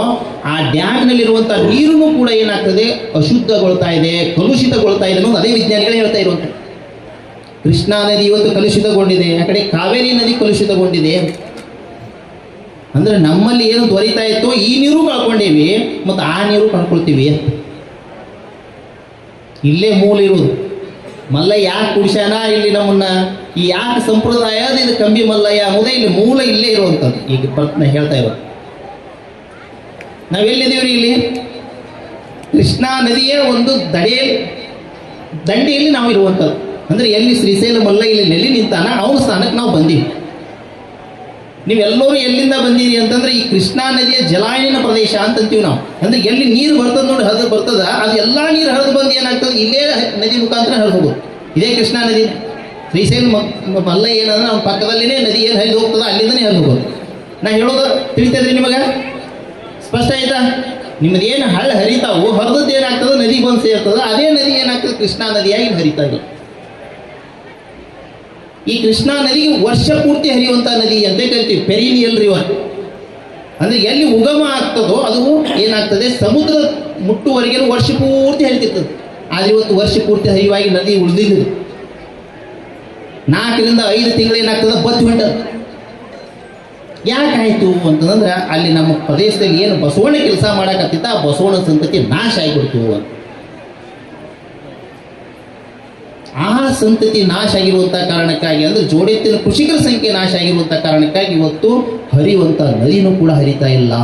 ಆ ಡ್ಯಾಮ್ನಲ್ಲಿರುವಂಥ ನೀರು ಕೂಡ ಏನಾಗ್ತದೆ, ಅಶುದ್ಧಗೊಳ್ತಾ ಇದೆ, ಕಲುಷಿತಗೊಳ್ತಾ ಇದೆ ಅನ್ನೋದು ಅದೇ ವಿಜ್ಞಾನಿಗಳು ಹೇಳ್ತಾ ಇರುವಂಥ. ಕೃಷ್ಣಾ ನದಿ ಇವತ್ತು ಕಲುಷಿತಗೊಂಡಿದೆ, ಆ ಕಡೆ ಕಾವೇರಿ ನದಿ ಕಲುಷಿತಗೊಂಡಿದೆ. ಅಂದರೆ ನಮ್ಮಲ್ಲಿ ಏನು ದೊರೀತಾ ಇತ್ತೋ ಈ ನೀರು ಕಳ್ಕೊಂಡೇವಿ ಮತ್ತು ಆ ನೀರು ಕಳ್ಕೊಳ್ತೀವಿ. ಇಲ್ಲೇ ಮೂಲ ಇರುವುದು. ಮಲ್ಲಯ್ಯ ಯಾಕೆ ಕುಡಿಸ್ಯಾನ ಇಲ್ಲಿ ನಮ್ಮನ್ನ, ಈ ಯಾಕೆ ಸಂಪ್ರದಾಯ ಇದು ಕಂಬಿ ಮಲ್ಲಯ್ಯ ಅನ್ನೋದೇ ಇಲ್ಲಿ ಮೂಲ ಇಲ್ಲೇ ಇರುವಂಥದ್ದು. ಈಗ ಪ್ರಶ್ನೆ ಹೇಳ್ತಾ ಇರೋದು ನಾವೆಲ್ಲಿದ್ದೀವ್ರಿ? ಇಲ್ಲಿ ಕೃಷ್ಣಾ ನದಿಯ ಒಂದು ದಂಡೆಯಲ್ಲಿ ನಾವು ಇರುವಂಥದ್ದು. ಅಂದರೆ ಎಲ್ಲಿ ಶ್ರೀಶೈಲ ಮಲ್ಲಯ್ಯ ಇಲ್ಲಿ ನೆಲೆ ನಿಂತಾನ ಅವನ ಸ್ಥಾನಕ್ಕೆ ನಾವು ಬಂದೀವಿ. ನೀವೆಲ್ಲರೂ ಎಲ್ಲಿಂದ ಬಂದೀರಿ ಅಂತಂದ್ರೆ ಈ ಕೃಷ್ಣಾ ನದಿಯ ಜಲಾನಯನ ಪ್ರದೇಶ ಅಂತಂತೀವಿ ನಾವು. ಅಂದ್ರೆ ಎಲ್ಲಿ ನೀರು ಬರ್ತದೆ ನೋಡಿ, ಹರಿದು ಬರ್ತದ, ಅದು ಎಲ್ಲ ನೀರು ಹರಿದು ಬಂದು ಏನಾಗ್ತದೆ, ಇಲ್ಲೇ ನದಿ ಮುಖಾಂತರ ಹರಿದು ಹೋಗೋದು. ಇದೇ ಕೃಷ್ಣಾ ನದಿ. ಶ್ರೀಶೈಲ ಮಲ್ಲಯ್ಯ ಏನಂದ್ರೆ ಅವ್ನ ಪಕ್ಕದಲ್ಲಿನೇ ನದಿ ಏನು ಹರಿದು ಹೋಗ್ತದ ಅಲ್ಲಿಂದನೇ ಹರಿದು ಹೋಗೋದು. ನಾ ಹೇಳೋದು ತಿಳಿತದ್ರಿ ನಿಮಗೆ? ಸ್ಪಷ್ಟ ಆಯ್ತಾ? ನಿಮ್ಮದು ಏನು ಹಳ್ಳ ಹರಿತಾವು, ಹರಿದದ್ದು ಏನಾಗ್ತದೆ ನದಿಗೆ ಬಂದು ಸೇರ್ತದ, ಅದೇ ನದಿ ಏನಾಗ್ತದೆ ಕೃಷ್ಣಾ ನದಿಯಾಗಿ ಹರಿತಾ ಇದೆ. ಈ ಕೃಷ್ಣಾ ನದಿಗೆ ವರ್ಷ ಪೂರ್ತಿ ಹರಿಯುವಂಥ ನದಿ ಅಂತ ಕರಿತೀವಿ, ಪೆರಿನಿಯಲ್ ರಿವರ್. ಅಂದರೆ ಎಲ್ಲಿ ಉಗಮ ಆಗ್ತದೋ ಅದು ಏನಾಗ್ತದೆ, ಸಮುದ್ರ ಮುಟ್ಟುವರೆಗೆ ವರ್ಷ ಪೂರ್ತಿ ಹರಿತಿರ್ತದೆ. ಆದರೆ ಇವತ್ತು ವರ್ಷ ಪೂರ್ತಿ ಹರಿಯುವಾಗಿ ನದಿ ಉಳಿದಿದ್ದು 4 ರಿಂದ 5 ತಿಂಗಳು ಏನಾಗ್ತದೆ, ಬತ್ತಿ ಹೊಂಟದು. ಯಾಕಾಯಿತು ಅಂತಂದ್ರೆ ಅಲ್ಲಿ ನಮ್ಮ ಪ್ರದೇಶದಲ್ಲಿ ಏನು ಬಸವಣ್ಣ ಕೆಲಸ ಮಾಡಕತ್ತಿತ್ತ ಆ ಬಸವಣ್ಣ ಸಂತತಿ ನಾಶ ಆಗಿಬಿಡ್ತು ಅಂತ. ಆ ಸಂತತಿ ನಾಶ ಆಗಿರುವಂಥ ಕಾರಣಕ್ಕಾಗಿ, ಅಂದರೆ ಜೋಡೆತ್ತಿನ ಕೃಷಿಕರ ಸಂಖ್ಯೆ ನಾಶ ಆಗಿರುವಂಥ ಕಾರಣಕ್ಕಾಗಿ ಇವತ್ತು ಹರಿಯುವಂಥ ನದಿನೂ ಕೂಡ ಹರಿತಾ ಇಲ್ಲ.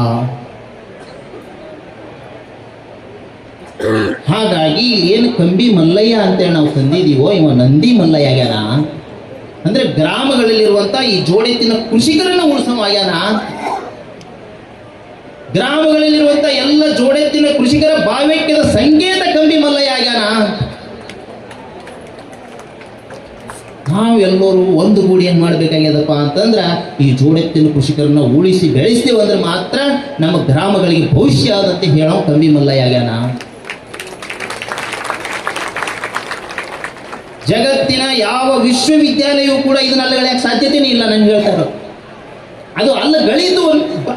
ಹಾಗಾಗಿ ಏನು ಕಂಬಿ ಮಲ್ಲಯ್ಯ ಅಂತೇಳಿ ನಾವು ತಂದಿದ್ದೀವೋ ಇವ ನಂದಿ ಮಲ್ಲಯ್ಯ ಆಗ್ಯಾನ. ಅಂದರೆ ಗ್ರಾಮಗಳಲ್ಲಿರುವಂಥ ಈ ಜೋಡೆತ್ತಿನ ಕೃಷಿಕರನ್ನು ಉಳಿಸೋಗ್ಯಾನ. ಗ್ರಾಮಗಳಲ್ಲಿರುವಂಥ ಎಲ್ಲ ಜೋಡೆತ್ತಿನ ಕೃಷಿಕರ ಭಾವ್ಯಕ್ಯದ ಸಂಕೇತ ಕಂಬಿ ಮಲ್ಲಯ್ಯ ಆಗ್ಯಾನ. ನಾವೆಲ್ಲರೂ ಒಂದು ಗೂಡಿ ಏನು ಮಾಡಬೇಕಾಗ್ಯದಪ್ಪ ಅಂತಂದ್ರೆ ಈ ಜೋಡೆತ್ತಿನ ಕೃಷಿಕರನ್ನ ಉಳಿಸಿ ಬೆಳೆಸ್ತೇವೆ ಅಂದ್ರೆ ಮಾತ್ರ ನಮ್ಮ ಗ್ರಾಮಗಳಿಗೆ ಭವಿಷ್ಯ ಆದಂತೆ ಹೇಳೋ ಕಂಬಿ ಮಲ್ಲಯ್ಯ ಆಗ್ಯಾನ. ಜಗತ್ತಿನ ಯಾವ ವಿಶ್ವವಿದ್ಯಾಲಯವೂ ಕೂಡ ಇದನ್ನ ಅಲ್ಲಗಳೆಯಕ್ಕೆ ಸಾಧ್ಯತೆಯೇ ಇಲ್ಲ. ನಾನು ಹೇಳ್ತಾ ಇರೋದು ಅದು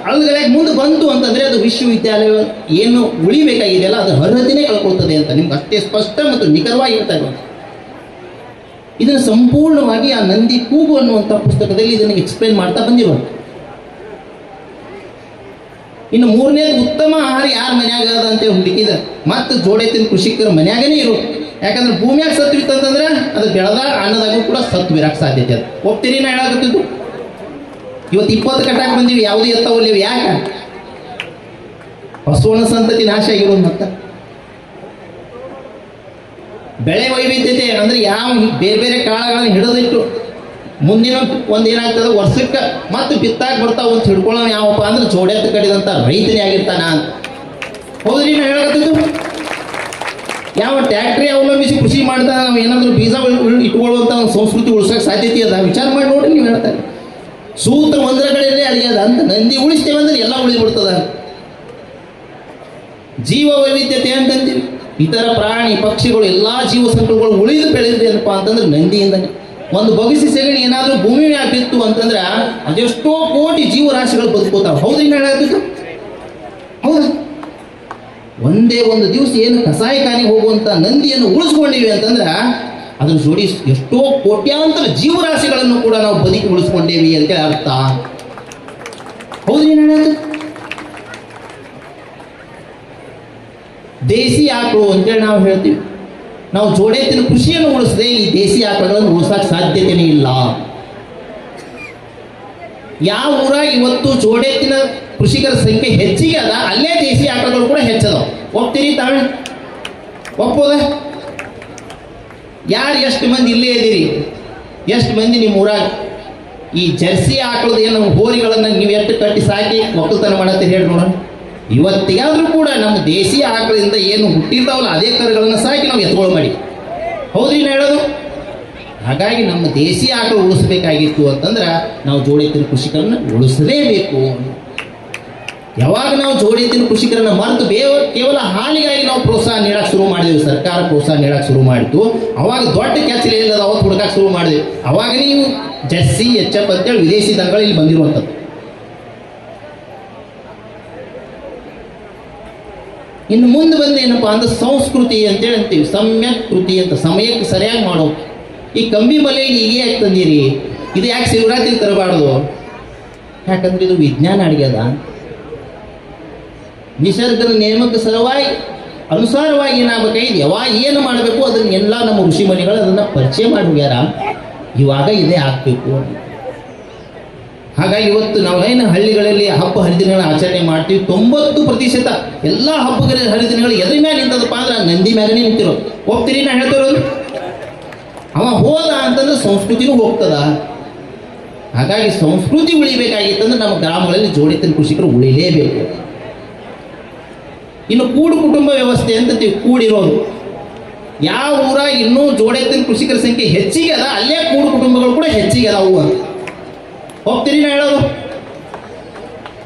ಅಲ್ಲಗಳೆಯಕ್ಕೆ ಮುಂದೆ ಬಂತು ಅಂತಂದ್ರೆ ಅದು ವಿಶ್ವವಿದ್ಯಾಲಯ ಏನು ಉಳಿಬೇಕಾಗಿದೆಯಲ್ಲ ಅದು ಅರ್ಹತೆನೇ ಕಳ್ಕೊಳ್ತದೆ ಅಂತ ನಿಮ್ಗೆ ಅಷ್ಟೇ ಸ್ಪಷ್ಟ ಮತ್ತು ನಿಖರವಾಗಿ ಹೇಳ್ತಾ ಇರೋದು. ಇದನ್ನು ಸಂಪೂರ್ಣವಾಗಿ ಆ ನಂದಿ ಕೂಗು ಅನ್ನುವಂಥ ಪುಸ್ತಕದಲ್ಲಿ ಇದನ್ನು ಎಕ್ಸ್ಪ್ಲೇನ್ ಮಾಡ್ತಾ ಬಂದಿರೋದು. ಇನ್ನು ಮೂರನೇದು ಉತ್ತಮ ಆಹಾರ ಯಾರ ಮನ್ಯಾಗ ಅದ ಅಂತ ಹುಡುಕಿದ ಮತ್ತು ಜೋಡೆತ್ತಿನ ಕೃಷಿಕರ ಮನ್ಯಾಗನೇ ಇರು. ಯಾಕಂದ್ರೆ ಭೂಮಿಯಾಗ ಸತ್ವ ಇತ್ತಂತಂದ್ರೆ ಅದು ಬೆಳೆದಾಗ ಅನ್ನದಾಗೂ ಕೂಡ ಸತ್ವ ಇರಕ್ಕೆ ಸಾಧ್ಯತೆ ಅದು. ಹೋಗ್ತೀರಿ ನಾ ಹೇಳಾಕತ್ತಿದ್ದು ಇವತ್ತು 20 ಕಟ್ಟಾಕ್ ಬಂದೀವಿ, ಯಾವುದೇ ಎತ್ತವಲ್ಲಿವಿ. ಯಾಕೆ? ಬಸವಣ್ಣ ಸಂತತಿ ನಾಶ ಆಗಿರೋದು. ಮತ್ತೆ ಬೆಳೆ ವೈವಿಧ್ಯತೆ ಅಂದ್ರೆ ಯಾವ ಬೇರೆ ಬೇರೆ ಕಾಳಗಳನ್ನು ಹಿಡಿದಿಟ್ಟು ಮುಂದಿನ ಒಂದೇನಾಗ್ತದೆ ವರ್ಷಕ್ಕೆ ಮತ್ತೆ ಬಿತ್ತಾಕ್ ಬರ್ತಾವ ಅಂತ ಹಿಡ್ಕೊಳ್ಳೋ ಯಾವಪ್ಪ ಅಂದ್ರೆ ಜೋಡೆತ್ತು ಕಡಿದಂತ ರೈತನೇ ಆಗಿರ್ತಾನ ಅಂತ. ಹೌದ್ರಿ ನಾ ಹೇಳಕತ್ತಿದ್ದು. ಯಾವ ಟ್ಯಾಕ್ಟ್ರಿ ಅವಲಂಬಿಸಿ ಕೃಷಿ ಮಾಡ್ತಾ ನಾವು ಏನಾದರೂ ಬೀಜ ಇಟ್ಕೊಳ್ಳುವಂಥ ಒಂದು ಸಂಸ್ಕೃತಿ ಉಳಿಸೋಕೆ ಸಾಧ್ಯತೆ ಅದ. ವಿಚಾರ ಮಾಡಿ ನೋಡ್ರಿ ನೀವು ಹೇಳ್ತಾರೆ. ಸೂತ್ರ ಒಂದರ ಕಡೆಯಲ್ಲೇ ಅಳಿಯದ ಅಂತ ನಂದಿ ಉಳಿಸ್ತೇವೆ ಅಂದ್ರೆ ಎಲ್ಲ ಉಳಿದ್ಬಿಡ್ತದ. ಜೀವ ವೈವಿಧ್ಯತೆ ಅಂತಂತೀವಿ. ಇತರ ಪ್ರಾಣಿ ಪಕ್ಷಿಗಳು ಎಲ್ಲ ಜೀವ ಸಂಕುಲಗಳು ಉಳಿದು ಬೆಳೆದಿದೆ ಏನಪ್ಪ ಅಂತಂದ್ರೆ ನಂದಿಯಿಂದನೇ. ಒಂದು ಬಗಸಿ ಸೆಗಣಿ ಏನಾದರೂ ಭೂಮಿ ಮ್ಯಾಗ ಬಿತ್ತು ಅಂತಂದ್ರೆ ಅದೆಷ್ಟೋ ಕೋಟಿ ಜೀವರಾಶಿಗಳು ಬದುಕೋತಾವ. ಹೌದ್ರಿ ಹೇಳಾಗ್ತಿತ್ತು? ಹೌದಾ? ಒಂದೇ ಒಂದು ದಿವಸ ಏನು ಕಸಾಯಿಖಾನೆಗೆ ಹೋಗುವಂಥ ನಂದಿಯನ್ನು ಉಳಿಸ್ಕೊಂಡಿವಿ ಅಂತಂದ್ರೆ ಅದ್ರ ಜೋಡಿ ಎಷ್ಟೋ ಕೋಟ್ಯಾಂತರ ಜೀವರಾಶಿಗಳನ್ನು ಕೂಡ ನಾವು ಬದುಕಿ ಉಳಿಸ್ಕೊಂಡೇವಿ ಅಂತ ಅರ್ಥ. ಹೌದ್ರಿ ಹೇಳಾಗ್ತಿತ್ತು? ದೇಸಿ ಆಕಳು ಅಂತೇಳಿ ನಾವು ಹೇಳ್ತೀವಿ. ನಾವು ಜೋಡೆತ್ತಿನ ಕೃಷಿಯನ್ನು ಉಳಿಸದೆ ಈ ದೇಸಿ ಆಕಳಗಳನ್ನು ಉಳಿಸಕ್ಕೆ ಸಾಧ್ಯತೆಯೇ ಇಲ್ಲ. ಯಾವ ಊರಾಗ ಇವತ್ತು ಜೋಡೆತ್ತಿನ ಕೃಷಿಕರ ಸಂಖ್ಯೆ ಹೆಚ್ಚಿಗೆ ಅದ ಅಲ್ಲೇ ದೇಸಿ ಆಕಳಗಳು ಕೂಡ ಹೆಚ್ಚದವ. ಒಪ್ತೀರಿ ತಾಳೆ? ಒಪ್ಪೋದ? ಯಾರು ಎಷ್ಟು ಮಂದಿ ಇಲ್ಲೇ ಇದ್ದೀರಿ? ಎಷ್ಟು ಮಂದಿ ನಿಮ್ಮ ಊರಾಗ ಈ ಜರ್ಸಿ ಆಕಳದ ಏನು ಹೋರಿಗಳನ್ನು ನೀವು ಎಷ್ಟು ಕಟ್ಟಿ ಸಾಕಿ ಒಕ್ಕಲ್ತನ ಮಾಡತ್ತೀರಿ ಹೇಳಿ ನೋಡೋಣ. ಇವತ್ತಿಗಾದ್ರೂ ಕೂಡ ನಮ್ಮ ದೇಸಿ ಆಕಳಿಂದ ಏನು ಹುಟ್ಟಿರ್ತಾವಲ್ಲ ಅದೇ ಕರುಗಳನ್ನು ಸಾಕಿ ನಾವು ಎತ್ಕೊಳ್ ಮಾಡಿ. ಹೌದ್ರಿ ನಾ ಹೇಳೋದು? ಹಾಗಾಗಿ ನಮ್ಮ ದೇಸಿ ಆಕಳು ಉಳಿಸ್ಬೇಕಾಗಿತ್ತು ಅಂತಂದ್ರೆ ನಾವು ಜೋಡೆತ್ತಿನ ಕೃಷಿಕರನ್ನು ಉಳಿಸಲೇಬೇಕು. ಯಾವಾಗ ನಾವು ಜೋಡೆತ್ತಿನ ಕೃಷಿಕರನ್ನ ಮರೆತು ಕೇವಲ ಹಾಲಿಗಾಗಿ ನಾವು ಪ್ರೋತ್ಸಾಹ ನೀಡಕ್ಕೆ ಶುರು ಮಾಡಿದೆವು, ಸರ್ಕಾರ ಪ್ರೋತ್ಸಾಹ ನೀಡಕ್ಕೆ ಶುರು ಮಾಡಿತು, ಅವಾಗ ದೊಡ್ಡ ಕೆಚ್ಚಲು ಇಲ್ಲದ ಅವತ್ತು ಹುಡುಕಕ್ಕೆ ಶುರು ಮಾಡಿದೆವು. ಅವಾಗ ನೀವು ಜರ್ಸಿ ಎಚ್ಚಪ್ ಅಂತೇಳಿ ವಿದೇಶಿ ದನಗಳು ಇಲ್ಲಿ ಬಂದಿರುವಂಥದ್ದು. ಇನ್ನು ಮುಂದೆ ಬಂದು ಏನಪ್ಪಾ ಅಂದ್ರೆ ಸಂಸ್ಕೃತಿ ಅಂತೇಳಿ ಅಂತೀವಿ. ಸಮ್ಯಕ್ ಕೃತಿ ಅಂತ ಸಮಯಕ್ಕೆ ಸರಿಯಾಗಿ ಮಾಡೋ. ಈ ಕಂಬಿ ಮಲೆ ಈಗ ಯಾಕೆ ತಂದಿರಿ? ಇದು ಯಾಕೆ ಶಿವರಾತ್ರಿ ತರಬಾರ್ದು? ಯಾಕಂದ್ರೆ ಇದು ವಿಜ್ಞಾನ ಅಡಿಗೆದ. ನಿಸರ್ಗದ ನೇಮಕ್ಕೆ ಸಲುವಾಗಿ ಅನುಸಾರವಾಗಿ ಏನಾಗಬೇಕಾಗಿದೆ, ಯಾವಾಗ ಏನು ಮಾಡಬೇಕು ಅದನ್ನೆಲ್ಲ ನಮ್ಮ ಋಷಿ ಮುನಿಗಳು ಅದನ್ನು ಪರಿಚಯ ಮಾಡಿ ಹೋಗ್ಯಾರ. ಇವಾಗ ಇದೇ ಆಗಬೇಕು. ಹಾಗಾಗಿ ಇವತ್ತು ನಾವೇನು ಹಳ್ಳಿಗಳಲ್ಲಿ ಹಬ್ಬ ಹರಿದಿನಗಳ ಆಚರಣೆ ಮಾಡ್ತೀವಿ. 90% ಎಲ್ಲ ಹಬ್ಬಗಳ ಹರಿದಿನಗಳು ಎದ್ರ ಮ್ಯಾಗ ನಿಂತದಪ್ಪ ಅಂದ್ರೆ ನಂದಿ ಮ್ಯಾಗನೇ ನಿಂತಿರೋದು. ಹೋಗ್ತೀರಿ ನಾ ಹೇಳ್ತಿರೋದು? ಅವ ಹೋದ ಅಂತಂದ್ರೆ ಸಂಸ್ಕೃತಿನೂ ಹೋಗ್ತದ. ಹಾಗಾಗಿ ಸಂಸ್ಕೃತಿ ಉಳಿಬೇಕಾಗಿತ್ತಂದ್ರೆ ನಮ್ಮ ಗ್ರಾಮಗಳಲ್ಲಿ ಜೋಡೆತ್ತಿನ ಕೃಷಿಕರು ಉಳಿಲೇಬೇಕು. ಇನ್ನು ಕೂಡು ಕುಟುಂಬ ವ್ಯವಸ್ಥೆ ಅಂತ ಕೂಡಿರೋದು. ಯಾವ ಊರಾಗ ಇನ್ನೂ ಜೋಡೆತ್ತಿನ ಕೃಷಿಕರ ಸಂಖ್ಯೆ ಹೆಚ್ಚಿಗೆ ಅದ ಅಲ್ಲೇ ಕೂಡು ಕುಟುಂಬಗಳು ಕೂಡ ಹೆಚ್ಚಿಗೆ ಅದಾವು ಅಂತ. ಹೋಗ್ತೀರಿ ನಾ ಹೇಳೋದು?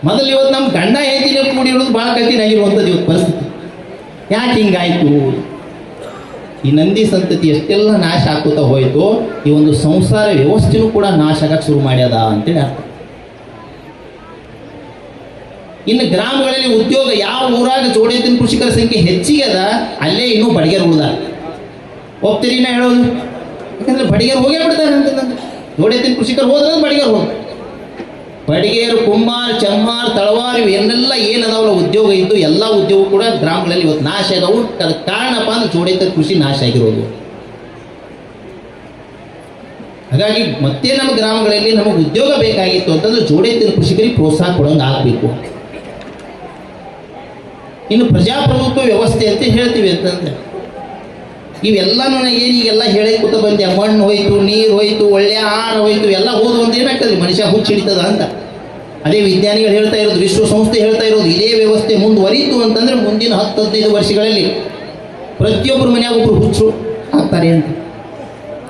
ಮೊದಲು ಇವತ್ತು ನಮ್ಮ ಗಂಡ ಹೆಂಡತಿನ ಕೂಡಿರೋದು ಭಾಳ ಕಠಿಣ ಆಗಿರುವಂಥದ್ದು ಇವತ್ತು ಪರಿಸ್ಥಿತಿ. ಯಾಕೆ ಹಿಂಗಾಯ್ತು? ಈ ನಂದಿ ಸಂತತಿ ಎಷ್ಟೆಲ್ಲ ನಾಶ ಆಗುತ್ತಾ ಹೋಯಿತು, ಈ ಒಂದು ಸಂಸಾರ ವ್ಯವಸ್ಥೆನೂ ಕೂಡ ನಾಶ ಆಗಕ್ಕೆ ಶುರು ಮಾಡ್ಯದ ಅಂತೇಳಿ ಅರ್ಥ. ಇನ್ನು ಗ್ರಾಮಗಳಲ್ಲಿ ಉದ್ಯೋಗ, ಯಾವ ಊರಾಗ ಜೋಡೆತ್ತಿನ ಕೃಷಿಕರ ಸಂಖ್ಯೆ ಹೆಚ್ಚಿಗೆ ಅದ ಅಲ್ಲೇ ಇನ್ನೂ ಬಡಿಗೆರು ಉಳ್ದ. ಹೋಗ್ತೀರಿ ನಾ ಹೇಳೋದು? ಯಾಕಂದ್ರೆ ಬಡಿಗೆರು ಹೋಗೇ ಬಿಡ್ತಾರೆ ಅಂತಂದ್ರೆ ಜೋಡೆತ್ತಿನ ಕೃಷಿಕರು ಹೋದ್ರೆ ಬಡಿಗೆರು ಹೋಗ. ಬಡಿಗೇರು, ಕುಂಬಾರ, ಚಮ್ಮಾರ್, ತಳವಾರು ಏನೆಲ್ಲ ಏನದಾವಲ್ಲ ಉದ್ಯೋಗ ಇದ್ದು ಎಲ್ಲ ಉದ್ಯೋಗ ಕೂಡ ಗ್ರಾಮಗಳಲ್ಲಿ ಇವತ್ತು ನಾಶ ಆದವು. ಅದಕ್ಕೆ ಕಾರಣಪ್ಪ ಅಂದ್ರೆ ಜೋಡೆತ್ತಿನ ಕೃಷಿ ನಾಶ ಆಗಿರೋದು. ಹಾಗಾಗಿ ಮತ್ತೆ ನಮ್ಮ ಗ್ರಾಮಗಳಲ್ಲಿ ನಮಗೆ ಉದ್ಯೋಗ ಬೇಕಾಗಿತ್ತು ಅಂತಂದ್ರೆ ಜೋಡೆತ್ತಿನ ಕೃಷಿಕರಿಗೆ ಪ್ರೋತ್ಸಾಹ ಕೊಡೋಂಗೆ ಆಗಬೇಕು. ಇನ್ನು ಪ್ರಜಾಪ್ರಭುತ್ವ ವ್ಯವಸ್ಥೆ ಅಂತ ಹೇಳ್ತೀವಿ ಅಂತಂದ್ರೆ ಇವೆಲ್ಲನೂ ಏನೀಗೆಲ್ಲ ಹೇಳಿ ಕೂತ ಬಂದೆ. ಮಣ್ಣು ಹೋಯ್ತು, ನೀರು ಹೋಯ್ತು, ಒಳ್ಳೆ ಆಹಾರ ಹೋಯ್ತು, ಎಲ್ಲ ಹೋದು ಒಂದು ಏನಾಗ್ತದೆ ಮನುಷ್ಯ ಹುಚ್ಚಿಡಿತದ ಅಂತ. ಅದೇ ವಿಜ್ಞಾನಿಗಳು ಹೇಳ್ತಾ ಇರೋದು, ವಿಶ್ವಸಂಸ್ಥೆ ಹೇಳ್ತಾ ಇರೋದು, ಇದೇ ವ್ಯವಸ್ಥೆ ಮುಂದುವರಿಯಿತು ಅಂತಂದ್ರೆ ಮುಂದಿನ 10-15 ವರ್ಷಗಳಲ್ಲಿ ಪ್ರತಿಯೊಬ್ಬರು ಮನೆಯಾಗ ಒಬ್ಬರು ಹುಚ್ಚು ಆಗ್ತಾರೆ ಅಂತ.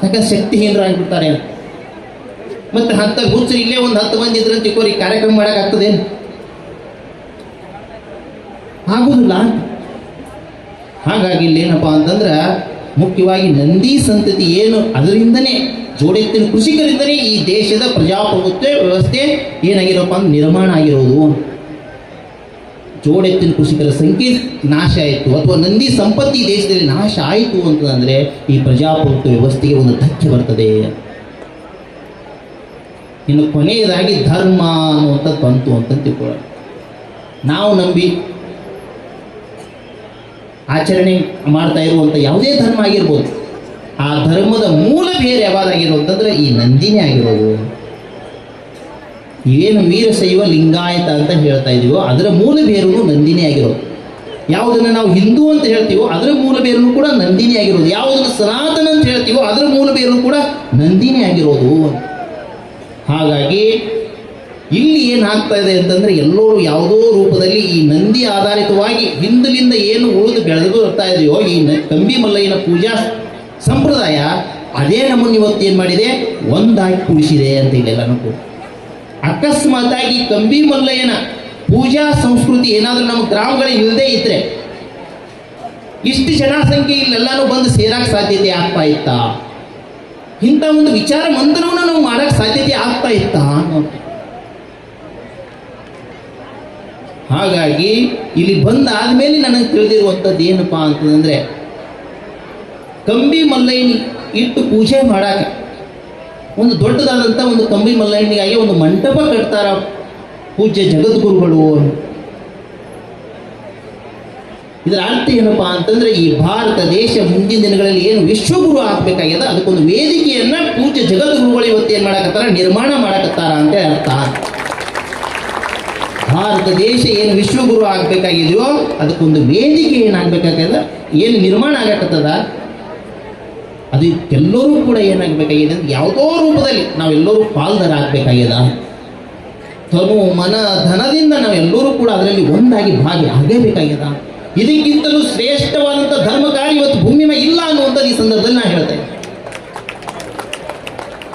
ಯಾಕಂದ್ರೆ ಶಕ್ತಿಹೀನರು ಆಗಿಬಿಡ್ತಾರೆ ಅಂತ. ಮತ್ತು 10 ಹುಚ್ಚರು ಇಲ್ಲೇ ಒಂದು 10 ಮಂದಿ ಇದ್ರಂತ ತಿಳ್ಕೋರಿ, ಕಾರ್ಯಕ್ರಮ ಮಾಡೋಕ್ಕಾಗ್ತದೇನು? ಆಗುದಿಲ್ಲ. ಹಾಗಾಗಿ ಇಲ್ಲೇನಪ್ಪ ಅಂತಂದ್ರೆ ಮುಖ್ಯವಾಗಿ ನಂದಿ ಸಂತತಿ ಏನು ಅದರಿಂದನೇ ಜೋಡೆತ್ತಿನ ಕೃಷಿಕರಿಂದನೇ ಈ ದೇಶದ ಪ್ರಜಾಪ್ರಭುತ್ವ ವ್ಯವಸ್ಥೆ ಏನಾಗಿರೋಪ್ಪ ಅಂದ್ರೆ ನಿರ್ಮಾಣ ಆಗಿರೋದು. ಜೋಡೆತ್ತಿನ ಕೃಷಿಕರ ಸಂಖ್ಯೆ ನಾಶ ಆಯಿತು ಅಥವಾ ನಂದಿ ಸಂಪತ್ತಿ ದೇಶದಲ್ಲಿ ನಾಶ ಆಯಿತು ಅಂತಂದರೆ ಈ ಪ್ರಜಾಪ್ರಭುತ್ವ ವ್ಯವಸ್ಥೆಗೆ ಒಂದು ಧಕ್ಕೆ ಬರ್ತದೆ. ಇನ್ನು ಕೊನೆಯದಾಗಿ ಧರ್ಮ ಅನ್ನುವಂಥದ್ದು ಬಂತು ಅಂತ ತಿಳ್ಕೊಳ್ಳೋಣ. ನಾವು ನಂಬಿ ಆಚರಣೆ ಮಾಡ್ತಾ ಇರುವಂಥ ಯಾವುದೇ ಧರ್ಮ ಆಗಿರ್ಬೋದು, ಆ ಧರ್ಮದ ಮೂಲ ಬೇರೆ ಯಾವಾದಾಗಿರೋದು ಅಂತಂದ್ರೆ ಈ ನಂದಿನೇ ಆಗಿರೋದು. ಏನು ವೀರಶೈವ ಲಿಂಗಾಯತ ಅಂತ ಹೇಳ್ತಾ ಇದೀವೋ ಅದರ ಮೂಲ ಬೇರು ನಂದಿನೇ ಆಗಿರೋದು. ಯಾವುದನ್ನು ನಾವು ಹಿಂದೂ ಅಂತ ಹೇಳ್ತೀವೋ ಅದರ ಮೂಲ ಬೇರು ಕೂಡ ನಂದಿನೇ ಆಗಿರೋದು. ಯಾವುದನ್ನು ಸನಾತನ ಅಂತ ಹೇಳ್ತೀವೋ ಅದರ ಮೂಲ ಬೇರು ಕೂಡ ನಂದಿನೇ ಆಗಿರೋದು. ಹಾಗಾಗಿ ಇಲ್ಲಿ ಏನಾಗ್ತಾ ಇದೆ ಅಂತಂದರೆ ಎಲ್ಲರೂ ಯಾವುದೋ ರೂಪದಲ್ಲಿ ಈ ನಂದಿ ಆಧಾರಿತವಾಗಿ ಹಿಂದಿನಿಂದ ಏನು ಉಳಿದು ಬೆಳೆದು ಬರ್ತಾ ಇದೆಯೋ ಈ ಕಂಬಿ ಮಲ್ಲಯ್ಯನ ಪೂಜಾ ಸಂಪ್ರದಾಯ ಅದೇ ನಮ್ಮನ್ನು ಇವತ್ತು ಏನು ಮಾಡಿದೆ, ಒಂದಾಗಿ ಕೂಡಿಸಿದೆ ಅಂತ ಇಲ್ಲೆಲ್ಲನೂ ಕೂಡ. ಅಕಸ್ಮಾತಾಗಿ ಕಂಬಿ ಮಲ್ಲಯ್ಯನ ಪೂಜಾ ಸಂಸ್ಕೃತಿ ಏನಾದರೂ ನಮ್ಮ ಗ್ರಾಮಗಳಿಗೆ ಇಲ್ಲದೇ ಇದ್ರೆ ಇಷ್ಟು ಜನಸಂಖ್ಯೆ ಇಲ್ಲೆಲ್ಲಾನು ಬಂದು ಸೇರಕ್ಕೆ ಸಾಧ್ಯತೆ ಆಗ್ತಾ ಇತ್ತಾ? ಇಂಥ ಒಂದು ವಿಚಾರ ಮಂಥನವನ್ನು ನಾವು ಮಾಡಕ್ಕೆ ಸಾಧ್ಯತೆ ಆಗ್ತಾ ಇತ್ತಾ ಅನ್ನೋದು. ಹಾಗಾಗಿ ಇಲ್ಲಿ ಬಂದಾದ್ಮೇಲೆ ನನಗೆ ತಿಳಿದಿರುವಂಥದ್ದು ಏನಪ್ಪ ಅಂತಂದರೆ, ಕಂಬಿ ಮಲ್ಲಯ್ಯನ ಇಟ್ಟು ಪೂಜೆ ಮಾಡಾಕ ಒಂದು ದೊಡ್ಡದಾದಂಥ ಒಂದು ಕಂಬಿ ಮಲ್ಲಯ್ಯನಿಗಾಗಿ ಒಂದು ಮಂಟಪ ಕಟ್ತಾರ ಪೂಜ್ಯ ಜಗದ್ಗುರುಗಳು. ಇದರ ಅರ್ಥ ಏನಪ್ಪ ಅಂತಂದ್ರೆ, ಈ ಭಾರತ ದೇಶ ಮುಂದಿನ ದಿನಗಳಲ್ಲಿ ಏನು ವಿಶ್ವಗುರು ಆಗಬೇಕಾಗ್ಯದ ಅದಕ್ಕೊಂದು ವೇದಿಕೆಯನ್ನ ಪೂಜ್ಯ ಜಗದ್ಗುರುಗಳು ಇವತ್ತು ಏನು ಮಾಡಕತ್ತಾರ, ನಿರ್ಮಾಣ ಮಾಡಕತ್ತಾರ ಅಂತ ಅರ್ಥ. ಭಾರತ ದೇಶ ಏನು ವಿಶ್ವಗುರು ಆಗಬೇಕಾಗಿದೆಯೋ ಅದಕ್ಕೊಂದು ವೇದಿಕೆ ಏನಾಗಬೇಕಾಗ್ಯದ, ಏನು ನಿರ್ಮಾಣ ಆಗಕತ್ತದ, ಅದು ಎಲ್ಲರೂ ಕೂಡ ಏನಾಗಬೇಕಾಗಿದೆ ಅಂತ ಯಾವುದೋ ರೂಪದಲ್ಲಿ ನಾವೆಲ್ಲರೂ ಪಾಲ್ದಾರ ಆಗಬೇಕಾಗ್ಯದ. ತನು ಮನ ಧನದಿಂದ ನಾವೆಲ್ಲರೂ ಕೂಡ ಅದರಲ್ಲಿ ಒಂದಾಗಿ ಭಾಗಿ ಆಗಬೇಕಾಗ್ಯದ. ಇದಕ್ಕಿಂತಲೂ ಶ್ರೇಷ್ಠವಾದಂಥ ಧರ್ಮ ಕಾರ್ಯ ಇವತ್ತು ಭೂಮಿ ಮೇಲೆ ಇಲ್ಲ ಅನ್ನುವಂಥದ್ದು ಈ ಸಂದರ್ಭದಲ್ಲಿ ನಾನು ಹೇಳ್ತೇನೆ.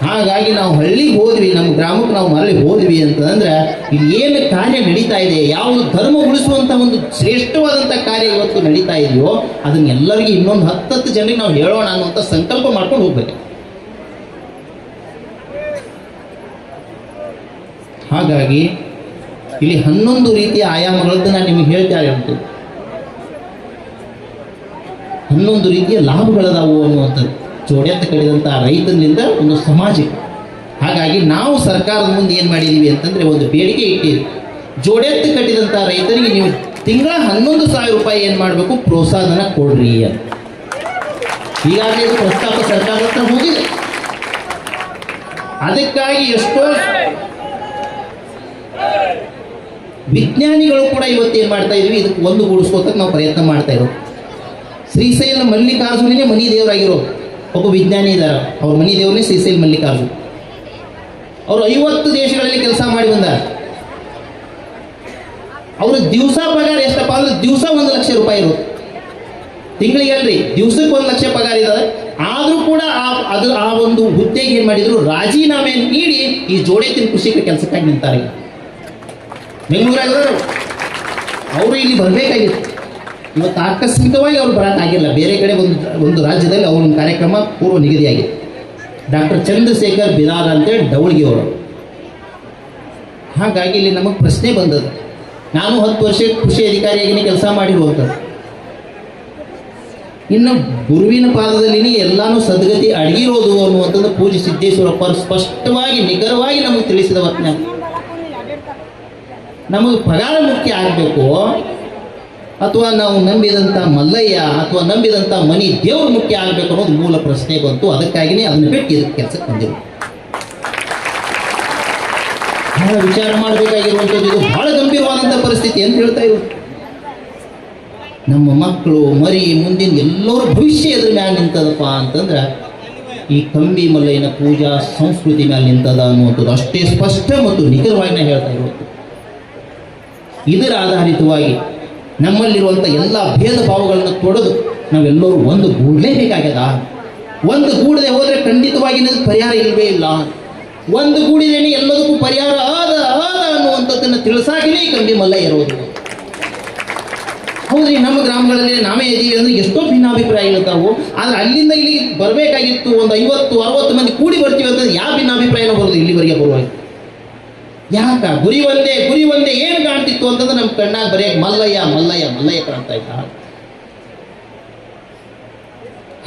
ಹಾಗಾಗಿ ನಾವು ಹಳ್ಳಿಗೆ ಹೋದ್ವಿ, ನಮ್ಮ ಗ್ರಾಮಕ್ಕೆ ನಾವು ಮರಳಿ ಹೋದ್ವಿ ಅಂತಂದ್ರೆ ಇಲ್ಲಿ ಏನು ಕಾರ್ಯ ನಡೀತಾ ಇದೆ, ಯಾವುದು ಧರ್ಮ ಉಳಿಸುವಂಥ ಒಂದು ಶ್ರೇಷ್ಠವಾದಂಥ ಕಾರ್ಯ ಇವತ್ತು ನಡೀತಾ ಇದೆಯೋ ಅದನ್ನೆಲ್ಲರಿಗೂ ಇನ್ನೊಂದು 10 ಜನರಿಗೆ ನಾವು ಹೇಳೋಣ ಅನ್ನುವಂಥ ಸಂಕಲ್ಪ ಮಾಡ್ಕೊಂಡು ಹೋಗ್ಬೇಕು. ಹಾಗಾಗಿ ಇಲ್ಲಿ 11 ರೀತಿಯ ಆಯಾಮಗಳದ್ದು ನಾನು ನಿಮಗೆ ಹೇಳ್ತಾ ಇರ್ತೀನಿ. 11 ರೀತಿಯ ಲಾಭಗಳದಾವು ಅನ್ನುವಂಥದ್ದು ಜೋಡೆತ್ತ ಕಡಿದಂಥ ರೈತನಿಂದ ಒಂದು ಸಮಾಜಕ್ಕೆ. ಹಾಗಾಗಿ ನಾವು ಸರ್ಕಾರದ ಮುಂದೆ ಏನು ಮಾಡಿದ್ದೀವಿ ಅಂತಂದರೆ ಒಂದು ಬೇಡಿಕೆ ಇಟ್ಟಿದ್ದೀವಿ, ಜೋಡೆತ್ತ ಕಟ್ಟಿದಂಥ ರೈತರಿಗೆ ನೀವು ತಿಂಗಳ 11,000 ರೂಪಾಯಿ ಏನು ಮಾಡಬೇಕು, ಪ್ರೋತ್ಸಾಹನ ಕೊಡ್ರಿ ಅಂತ. ಈಗಾಗಲೇ ಇದು ಪ್ರಸ್ತಾಪ ಸರ್ಕಾರದ ಹತ್ರ ಹೋಗಿದೆ. ಅದಕ್ಕಾಗಿ ಎಷ್ಟೋ ವಿಜ್ಞಾನಿಗಳು ಕೂಡ ಇವತ್ತೇನು ಮಾಡ್ತಾ ಇದ್ವಿ, ಇದಕ್ಕೆ ಒಂದು ಗೂಡಿಸ್ಕೋತಕ್ಕೆ ನಾವು ಪ್ರಯತ್ನ ಮಾಡ್ತಾ ಇರೋದು. ಶ್ರೀಶೈಲ ಮಲ್ಲಿಕಾರ್ಜುನೇ ಮನಿ ದೇವರಾಗಿರೋದು ಒಬ್ಬ ವಿಜ್ಞಾನಿ ಇದ್ದಾರೆ, ಅವ್ರ ಮನಿ ದೇವರೇ ಶ್ರೀಶೈಲ ಮಲ್ಲಿಕಾರ್ಜುನ್. ಅವರು 50 ದೇಶಗಳಲ್ಲಿ ಕೆಲಸ ಮಾಡಿ ಬಂದಾರ. ಅವ್ರ ದಿವಸ ಪಗಾರ ಎಷ್ಟಪ್ಪ ಅಂದ್ರೆ ದಿವಸ 1 ಲಕ್ಷ ರೂಪಾಯಿ ಇರೋದು. ತಿಂಗಳಿಗೆ ಅಲ್ರಿ, ದಿವಸಕ್ಕೆ 1 ಲಕ್ಷ ಪಗಾರ ಇದ್ದಾರೆ. ಆದರೂ ಕೂಡ ಆ ಒಂದು ಹುದ್ದೆಗೆ ಏನು ಮಾಡಿದ್ರು, ರಾಜೀನಾಮೆ ನೀಡಿ ಈ ಜೋಡೆತ್ತಿನ ಕೃಷಿಕ ಕೆಲಸಕ್ಕಾಗಿ ನಿಂತಾರೆ. ಬೆಂಗಳೂರಾಗ ಅವರು ಇಲ್ಲಿ ಬರಬೇಕಾಗಿತ್ತು, ಇವತ್ತು ಆಕಸ್ಮಿಕವಾಗಿ ಅವ್ರು ಬರೋಕ್ಕಾಗಿಲ್ಲ. ಬೇರೆ ಕಡೆ ಒಂದು ರಾಜ್ಯದಲ್ಲಿ ಅವ್ರ ಒಂದು ಕಾರ್ಯಕ್ರಮ ಪೂರ್ವ ನಿಗದಿಯಾಗಿದೆ. ಡಾಕ್ಟರ್ ಚಂದ್ರಶೇಖರ್ ಬಿರಾರ್ ಅಂತೇಳಿ ಡವಳ್ಗಿ ಅವರು. ಹಾಗಾಗಿ ಇಲ್ಲಿ ನಮಗೆ ಪ್ರಶ್ನೆ ಬಂದದ್ದು, ನಾನು 10 ವರ್ಷ ಕೃಷಿ ಅಧಿಕಾರಿಯಾಗಿ ಕೆಲಸ ಮಾಡಿರುವಂಥದ್ದು. ಇನ್ನು ಗುರುವಿನ ಪಾದದಲ್ಲಿ ಎಲ್ಲಾನು ಸದ್ಗತಿ ಅಡಗಿರೋದು ಅನ್ನುವಂಥದ್ದು ಪೂಜ್ಯ ಸಿದ್ದೇಶ್ವರಪ್ಪ ಸ್ಪಷ್ಟವಾಗಿ ನಿಖರವಾಗಿ ನಮಗೆ ತಿಳಿಸಿದ ವಚನ. ನಮಗೆ ಪಗಾರ ಮುಖ್ಯ ಆಗಬೇಕು ಅಥವಾ ನಾವು ನಂಬಿದಂಥ ಮಲ್ಲಯ್ಯ ಅಥವಾ ನಂಬಿದಂಥ ಮನಿ ದೇವರು ಮುಖ್ಯ ಆಗಬೇಕು ಅನ್ನೋದು ಮೂಲ ಪ್ರಶ್ನೆ ಬಂತು. ಅದಕ್ಕಾಗಿಯೇ ಅದನ್ನು ಬಿಟ್ಟು ಇದಕ್ಕೆ ಕೆಲಸಕ್ಕೆ ಬಂದಿರು. ಬಹಳ ವಿಚಾರ ಮಾಡಬೇಕಾಗಿರುವಂಥದ್ದು, ಇದು ಬಹಳ ಗಂಭೀರವಾದಂಥ ಪರಿಸ್ಥಿತಿ ಅಂತ ಹೇಳ್ತಾ ಇರೋದು. ನಮ್ಮ ಮಕ್ಕಳು ಮರಿ ಮುಂದಿನ ಎಲ್ಲರ ಭವಿಷ್ಯ ಎದ್ರ ಮ್ಯಾಲೆ ನಿಂತದಪ್ಪ ಅಂತಂದ್ರೆ ಈ ಕಂಬಿ ಮಲ್ಲಯ್ಯನ ಪೂಜಾ ಸಂಸ್ಕೃತಿ ಮ್ಯಾಲೆ ನಿಂತದ ಅನ್ನುವಂಥದ್ದು ಅಷ್ಟೇ ಸ್ಪಷ್ಟ ಮತ್ತು ನಿಖರವಾಗಿ ನಾನು ಹೇಳ್ತಾ ಇರೋದು. ಇದರ ಆಧಾರಿತವಾಗಿ ನಮ್ಮಲ್ಲಿರುವಂಥ ಎಲ್ಲ ಭೇದ ಭಾವಗಳನ್ನು ತೊಡೆದು ನಾವೆಲ್ಲರೂ ಒಂದು ಗೂಡಲೇಬೇಕಾಗ್ಯದ. ಒಂದು ಗೂಡದೆ ಹೋದರೆ ಖಂಡಿತವಾಗಿ ಪರಿಹಾರ ಇಲ್ಲವೇ ಇಲ್ಲ. ಒಂದು ಗೂಡಿದೇನೆ ಎಲ್ಲದಕ್ಕೂ ಪರಿಹಾರ ಆದ ಅನ್ನುವಂಥದ್ದನ್ನು ತಿಳಿಸಾಗಿನೇ ಈ ಕಂಬಿ ಮಲ್ಲಯ್ಯ ಇರೋದು. ಹೌದ್ರಿ, ನಮ್ಮ ಗ್ರಾಮಗಳಲ್ಲಿ ನಾವೇ ಇದೀವಿ ಅಂದ್ರೆ ಎಷ್ಟೋ ಭಿನ್ನಾಭಿಪ್ರಾಯ ಇರ್ತಾವು. ಆದ್ರೆ ಅಲ್ಲಿಂದ ಇಲ್ಲಿ ಬರಬೇಕಾಗಿತ್ತು ಒಂದು 50-60 ಮಂದಿ ಕೂಡಿ ಬರ್ತೀವಿ ಅಂತಂದ್ರೆ ಯಾವ ಭಿನ್ನಾಭಿಪ್ರಾಯನೂ ಬರೋದು ಇಲ್ಲಿವರೆಗೆ ಬರುವಾಗ. ಯಾಕ? ಗುರಿ ಒಂದೇ ಏನು ಕಾಣ್ತಿತ್ತು ಅಂತಂದ್ರೆ ನಮ್ಮ ಕಣ್ಣಾಗ ಬರೆಯಕ್ಕೆ ಮಲ್ಲಯ್ಯ ಮಲ್ಲಯ್ಯ ಮಲ್ಲಯ್ಯ ಕಾಣ್ತಾ ಇದ್ದ.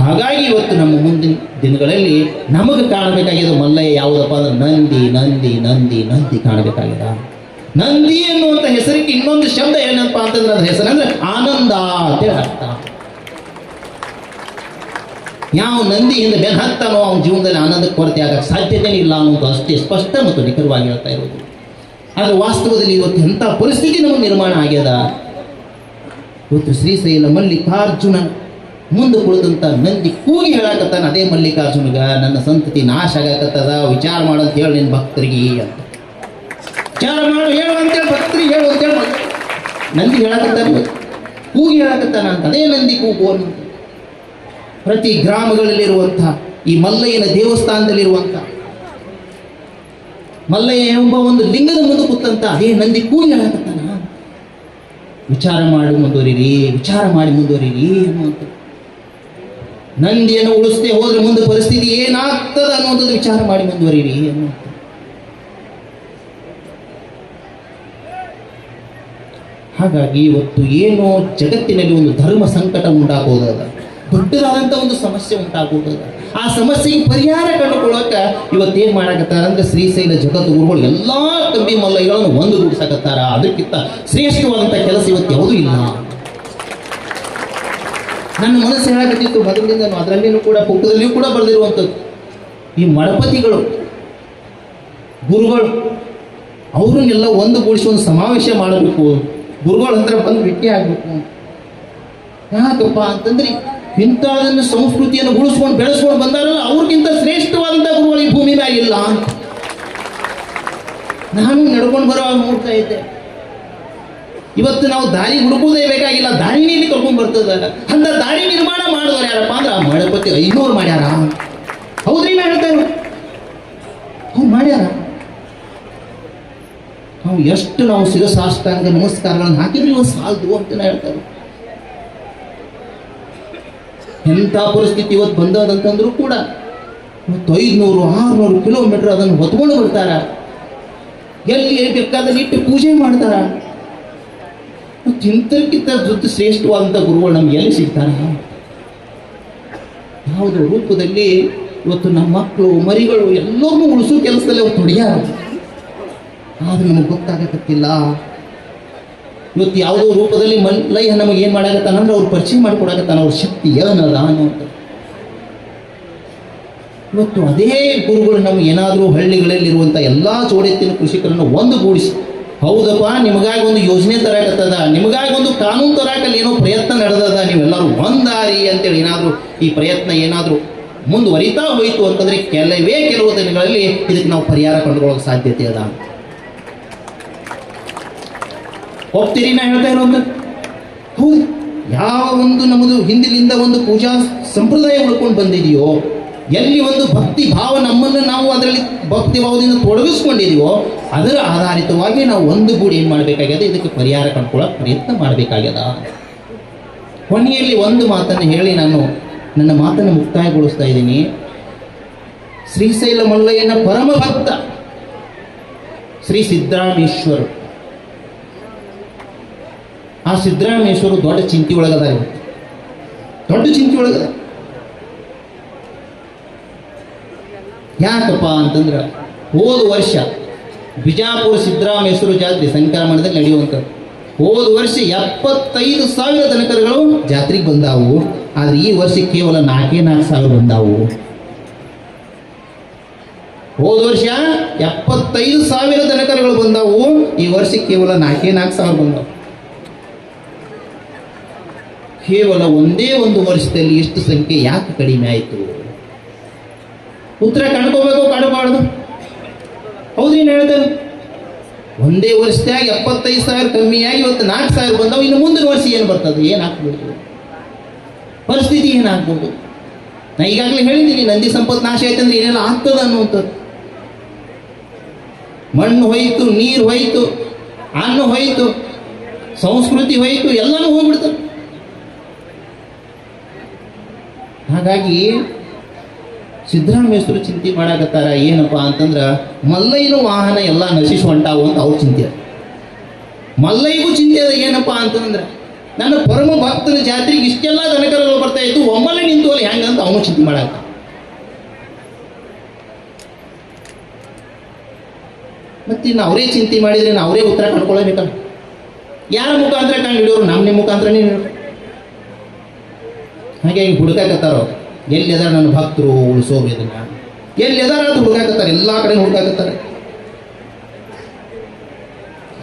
ಹಾಗಾಗಿ ಇವತ್ತು ನಮ್ಮ ಮುಂದಿನ ದಿನಗಳಲ್ಲಿ ನಮಗೆ ಕಾಣಬೇಕಾಗಿದ್ದು ಮಲ್ಲಯ್ಯ ಯಾವುದಪ್ಪ ಅಂದ್ರೆ ನಂದಿ ನಂದಿ ನಂದಿ ನಂದಿ ಕಾಣಬೇಕಾಗಿದೆ. ನಂದಿ ಎನ್ನುವಂತ ಹೆಸರಿಗೆ ಇನ್ನೊಂದು ಶಬ್ದ ಏನಪ್ಪ ಅಂತಂದ್ರೆ ಅದ್ರ ಹೆಸರಂದ್ರೆ ಆನಂದ ಅಂತೇಳಿ ಅರ್ಥ. ಯಾವ ನಂದಿಯಿಂದ ಬೆನ್ ಹತ್ತಾನೋ ಅವನ ಜೀವನದಲ್ಲಿ ಆನಂದಕ್ಕೆ ಕೊರತೆ ಆಗಕ್ಕೆ ಸಾಧ್ಯತೆ ಇಲ್ಲ ಅನ್ನೋದು ಅಷ್ಟೇ ಸ್ಪಷ್ಟ ಮತ್ತು ನಿಖರವಾಗಿ ಹೇಳ್ತಾ ಇರೋದು. ಆದರೆ ವಾಸ್ತವದಲ್ಲಿ ಇವತ್ತು ಎಂಥ ಪರಿಸ್ಥಿತಿ ನಮಗೆ ನಿರ್ಮಾಣ ಆಗ್ಯದ. ಇವತ್ತು ಶ್ರೀಶೈಲ ಮಲ್ಲಿಕಾರ್ಜುನ ಮುಂದೆ ಕುಳಿತಂತ ನಂದಿ ಕೂಗಿ ಹೇಳಕತ್ತಾನ, ಅದೇ ಮಲ್ಲಿಕಾರ್ಜುನಗ ನನ್ನ ಸಂತತಿ ನಾಶ ಆಗಕತ್ತದ, ವಿಚಾರ ಮಾಡಂತ ಹೇಳಿ ನಿನ್ನ ಭಕ್ತರಿಗೆ ಅಂತ. ವಿಚಾರ ಮಾಡು, ಹೇಳು ಅಂತೇಳಿ ಭಕ್ತರಿಗೆ ಹೇಳು ಅಂತೇಳಿ ನಂದಿ ಹೇಳಕತ್ತಾನ, ಕೂಗಿ ಹೇಳಕತ್ತಾನ ಅಂತ. ಅದೇ ನಂದಿ ಕೂಗು ಅನ್ನೋದು. ಪ್ರತಿ ಗ್ರಾಮಗಳಲ್ಲಿರುವಂಥ ಈ ಮಲ್ಲಯ್ಯನ ದೇವಸ್ಥಾನದಲ್ಲಿರುವಂಥ ಮಲ್ಲಯ್ಯ ಎಂಬ ಒಂದು ಲಿಂಗದ ಮುಂದೆ ಕೂತಂತ ಅದೇ ನಂದಿ ಕೂಗಿ ಹೇಳಕತ್ತಾನ, ವಿಚಾರ ಮಾಡಿ ಮುಂದುವರಿರಿ, ವಿಚಾರ ಮಾಡಿ ಮುಂದುವರಿರಿ ಅನ್ನುವಂಥ. ನಂದಿಯನ್ನು ಉಳಿಸದೆ ಹೋದ್ರೆ ಮುಂದೆ ಪರಿಸ್ಥಿತಿ ಏನಾಗ್ತದ ಅನ್ನೋದು ವಿಚಾರ ಮಾಡಿ ಮುಂದುವರಿರಿ ಅನ್ನುವಂಥ. ಹಾಗಾಗಿ ಇವತ್ತು ಏನೋ ಜಗತ್ತಿನಲ್ಲಿ ಒಂದು ಧರ್ಮ ಸಂಕಟ ಉಂಟಾಗೋದದ, ದೊಡ್ಡದಾದಂಥ ಒಂದು ಸಮಸ್ಯೆ ಉಂಟಾಗೋದದ. ಆ ಸಮಸ್ಯೆಗೆ ಪರಿಹಾರ ಕಂಡುಕೊಳ್ಳೋಕೆ ಇವತ್ತೇನು ಮಾಡಕತ್ತಾರ ಅಂದ್ರೆ ಶ್ರೀಶೈಲ ಜಗದ್ಗುರುಗಳು ಎಲ್ಲ ಕಂಬಿ ಮಲ್ಲಯ್ಯಗಳನ್ನು ಒಂದುಗೂಡಿಸಕತ್ತಾರ. ಅದಕ್ಕಿಂತ ಶ್ರೇಷ್ಠವಾದಂಥ ಕೆಲಸ ಇವತ್ತು ಯಾವುದೂ ಇಲ್ಲ. ನನ್ನ ಮನಸ್ಸು ಹೇಳಕತ್ತಿತ್ತು ಮೊದಲಿನಿಂದ, ಅದರಲ್ಲಿಯೂ ಕೂಡ ಪುಕ್ಕದಲ್ಲಿಯೂ ಕೂಡ ಬರೆದಿರುವಂಥದ್ದು, ಈ ಮಠಪತಿಗಳು ಗುರುಗಳು ಅವ್ರನ್ನೆಲ್ಲ ಒಂದುಗೂಡಿಸಿ ಒಂದು ಸಮಾವೇಶ ಮಾಡಬೇಕು, ಗುರುಗಳ ಹತ್ರ ಬಂದು ಭೇಟಿ ಆಗಬೇಕು. ಯಾಕಪ್ಪ ಅಂತಂದ್ರೆ ಇಂಥದನ್ನು ಸಂಸ್ಕೃತಿಯನ್ನು ಉಳಿಸ್ಕೊಂಡು ಬೆಳೆಸ್ಕೊಂಡು ಬಂದಾರಲ್ಲ, ಅವ್ರಿಗಿಂತ ಶ್ರೇಷ್ಠವಾದಂಥ ಗುರುಗಳು ಈ ಭೂಮಿ ಮ್ಯಾಗ ಇಲ್ಲ ಅಂತ ನಾನು ನಡ್ಕೊಂಡು ಬರುವಾಗ ನೋಡ್ತಾ ಇದ್ದೆ. ಇವತ್ತು ನಾವು ದಾರಿ ಹುಡುಕುವುದೇ ಬೇಕಾಗಿಲ್ಲ, ದಾರಿನೇ ಇಲ್ಲಿ ಕರ್ಕೊಂಡು ಬರ್ತದ. ಅಂತ ದಾರಿ ನಿರ್ಮಾಣ ಮಾಡಿದವ್ರು ಯಾರಪ್ಪ ಅಂದ್ರೆ ಆ ಮಠಪತಿ 500 ಮಾಡ್ಯಾರ. ಹೌದ್ರಿ, ನಾ ಹೇಳ್ತೇವೆ ಅವ್ರು ಮಾಡ್ಯಾರ. ನಾವು ಎಷ್ಟು ನಾವು ಶಿರಸಾಷ್ಟಾಂಗ ನಮಸ್ಕಾರಗಳನ್ನು ಹಾಕಿದ್ರಿ ಇವತ್ತು ಸಾಲದು ಅಂತ ನಾ ಹೇಳ್ತಾರೆ. ಎಂಥ ಪರಿಸ್ಥಿತಿ ಇವತ್ತು ಬಂದದಂತಂದ್ರೂ ಕೂಡ ಇವತ್ತು 500-600 ಕಿಲೋಮೀಟರ್ ಅದನ್ನು ಹೊತ್ಕೊಂಡು ಬರ್ತಾರ. ಎಲ್ಲಿ ಬೇಕಾದಲ್ಲಿ ಇಟ್ಟು ಪೂಜೆ ಮಾಡ್ತಾರ. ಇಂಥಕ್ಕಿಂತ ಜೊತೆ ಶ್ರೇಷ್ಠವಾದಂಥ ಗುರುಗಳು ನಮ್ಗೆ ಎಲ್ಲಿ ಸಿಗ್ತಾರ? ಯಾವುದೋ ರೂಪದಲ್ಲಿ ಇವತ್ತು ನಮ್ಮ ಮಕ್ಕಳು ಮರಿಗಳು ಎಲ್ಲರನ್ನೂ ಉಳಿಸೋ ಕೆಲಸದಲ್ಲಿ ಅವ್ರು ತೊಡೆಯಾರ. ಆದ್ರೆ ನಮಗೆ ಗೊತ್ತಾಗತ್ತಿಲ್ಲ. ಇವತ್ತು ಯಾವುದೋ ರೂಪದಲ್ಲಿ ಮಲ್ಲಯ್ಯ ನಮಗೆ ಏನು ಮಾಡಾಕತ್ತಾನ ಅಂದ್ರೆ ಅವ್ರು ಪರಿಚಯ ಮಾಡಿಕೊಡಾಕತ್ತಾನ ಅವ್ರ ಶಕ್ತಿ ಏನದ ಅನ್ನೋಂಥ. ಇವತ್ತು ಅದೇ ಗುರುಗಳು ನಮ್ಗೆ ಏನಾದರೂ ಹಳ್ಳಿಗಳಲ್ಲಿರುವಂಥ ಎಲ್ಲ ಜೋಡೆತ್ತಿನ ಕೃಷಿಕರನ್ನು ಒಂದುಗೂಡಿಸಿ, ಹೌದಪ್ಪ ನಿಮಗಾಗಿ ಒಂದು ಯೋಜನೆ ತರಾಕತ್ತದ, ನಿಮಗಾಗಿ ಒಂದು ಕಾನೂನು ತರಾಕಲ್ಲಿ ಏನೋ ಪ್ರಯತ್ನ ನಡೆದದ, ನೀವೆಲ್ಲರೂ ಒಂದಾರಿ ಅಂತೇಳಿ ಏನಾದರೂ ಈ ಪ್ರಯತ್ನ ಏನಾದರೂ ಮುಂದುವರಿತಾ ಹೋಯಿತು ಅಂತಂದರೆ ಕೆಲವು ದಿನಗಳಲ್ಲಿ ಇದಕ್ಕೆ ನಾವು ಪರಿಹಾರ ಕಂಡುಕೊಳ್ಳೋಕೆ ಸಾಧ್ಯತೆ ಅದ. ಹೋಗ್ತೀರಿ ನಾ ಹೇಳ್ತಾ ಇರೋದು? ಹೌದು. ಯಾವ ಒಂದು ನಮ್ಮದು ಹಿಂದಿನಿಂದ ಒಂದು ಪೂಜಾ ಸಂಪ್ರದಾಯ ಉಳ್ಕೊಂಡು ಬಂದಿದೆಯೋ, ಎಲ್ಲಿ ಒಂದು ಭಕ್ತಿ ಭಾವ ನಮ್ಮನ್ನು ನಾವು ಅದರಲ್ಲಿ ಭಕ್ತಿ ಭಾವದಿಂದ ತೊಡಗಿಸ್ಕೊಂಡಿದೀವೋ ಅದರ ಆಧಾರಿತವಾಗಿ ನಾವು ಒಂದುಗೂಡಿ ಏನು ಮಾಡಬೇಕಾಗ್ಯದ, ಇದಕ್ಕೆ ಪರಿಹಾರ ಕಂಡುಕೊಳ್ಳೋಕೆ ಪ್ರಯತ್ನ ಮಾಡಬೇಕಾಗ್ಯದ. ಕೊನೆಯಲ್ಲಿ ಒಂದು ಮಾತನ್ನು ಹೇಳಿ ನಾನು ನನ್ನ ಮಾತನ್ನು ಮುಕ್ತಾಯಗೊಳಿಸ್ತಾ ಇದ್ದೀನಿ. ಶ್ರೀಶೈಲ ಮಲ್ಲಯ್ಯನ ಪರಮ ಭಕ್ತ ಶ್ರೀ ಸಿದ್ದರಾಮೇಶ್ವರು. ಆ ಸಿದ್ದರಾಮೇಶ್ವರು ದೊಡ್ಡ ಚಿಂತೆ ಒಳಗದ, ದೊಡ್ಡ ಚಿಂತೆ ಒಳಗದ. ಯಾಕಪ್ಪ ಅಂತಂದ್ರೆ ಹೋದ ವರ್ಷ ಬಿಜಾಪುರ ಸಿದ್ದರಾಮೇಶ್ವರ ಜಾತ್ರೆ ಸಂಕ್ರಮಣದಲ್ಲಿ ನಡೆಯುವಂಥದ್ದು. ಹೋದ ವರ್ಷ 75,000 ದನಕರುಗಳು ಜಾತ್ರೆಗೆ ಬಂದಾವು. ಆದರೆ ಈ ವರ್ಷ ಕೇವಲ 4,000 ಬಂದಾವು. ಹೋದ ವರ್ಷ 75,000 ದನಕರುಗಳು ಬಂದಾವು, ಈ ವರ್ಷ ಕೇವಲ 4,000 ಬಂದಾವು. ಕೇವಲ ಒಂದೇ ಒಂದು ವರ್ಷದಲ್ಲಿ ಎಷ್ಟು ಸಂಖ್ಯೆ ಯಾಕೆ ಕಡಿಮೆ ಆಯಿತು? ಉತ್ತರ ಕಂಡ್ಕೋಬೇಕು, ಕಾಣಬಾರ್ದು. ಹೌದ್ರಿ, ನಾನು ಹೇಳ್ತೇನೆ. ಒಂದೇ ವರ್ಷದಾಗ 75,000 ಕಮ್ಮಿಯಾಗಿ ಇವತ್ತು 4,000 ಬಂದವು. ಇನ್ನು ಮುಂದಿನ ವರ್ಷ ಏನು ಬರ್ತದೆ, ಏನಾಗ್ಬೋದು, ಪರಿಸ್ಥಿತಿ ಏನಾಗ್ಬೋದು? ನಾ ಈಗಾಗಲೇ ಹೇಳಿದ್ದೀನಿ, ನಂದಿ ಸಂಪತ್ತು ನಾಶ ಆಯ್ತಂದ್ರೆ ಏನೆಲ್ಲ ಆಗ್ತದೆ ಅನ್ನುವಂಥದ್ದು. ಮಣ್ಣು ಹೋಯ್ತು, ನೀರು ಹೋಯ್ತು, ಅನ್ನ ಹೋಯ್ತು, ಸಂಸ್ಕೃತಿ ಹೋಯಿತು, ಎಲ್ಲನೂ ಹೋಗ್ಬಿಡ್ತದೆ. ಹಾಗಾಗಿ ಸಿದ್ದರಾಮೇಶ್ವರ ಚಿಂತೆ ಮಾಡಾಕತ್ತಾರ ಏನಪ್ಪಾ ಅಂತಂದ್ರೆ ಮಲ್ಲಯ್ಯನ ವಾಹನ ಎಲ್ಲ ನಶಿಸಿ ಹೊಂಟಾವು ಅಂತ ಅವ್ರ ಚಿಂತೆ. ಮಲ್ಲಯ್ಯಗೂ ಚಿಂತೆ ಅದ ಏನಪ್ಪಾ ಅಂತಂದ್ರೆ ನನ್ನ ಪರಮ ಭಕ್ತನ ಜಾತ್ರೆಗೆ ಇಷ್ಟೆಲ್ಲ ದನಕರಗಳು ಬರ್ತಾ ಇತ್ತು, ಒಮ್ಮಲೆ ನಿಂತು ಅಲ್ಲಿ ಹೆಂಗಂತ ಅವನು ಚಿಂತೆ ಮಾಡಾಕ. ಮತ್ತಿನ್ನು ಅವರೇ ಚಿಂತೆ ಮಾಡಿದ್ರೆ ಅವರೇ ಉತ್ತರ ಕಂಡುಕೊಳ್ಳಬೇಕಲ್ಲ. ಯಾರ ಮುಖಾಂತರ ಕಂಡು ಹಿಡಿಯೋರು? ನಮ್ಮ ಮುಖಾಂತರನೇ ಹಿಡಿಯೋರು. ಹಾಗಾಗಿ ಹುಡುಕಾಕತ್ತಾರೋ ಎಲ್ಲಿ ಅದಾರ ನನ್ನ ಭಕ್ತರು ಉಳಿಸೋರು, ಇದನ್ನ ಎಲ್ಲಿ ಅದಾರ ಅಂತ ಹುಡುಕಾಕತ್ತಾರೆ, ಎಲ್ಲ ಕಡೆ ಹುಡುಕಾಕತ್ತಾರೆ.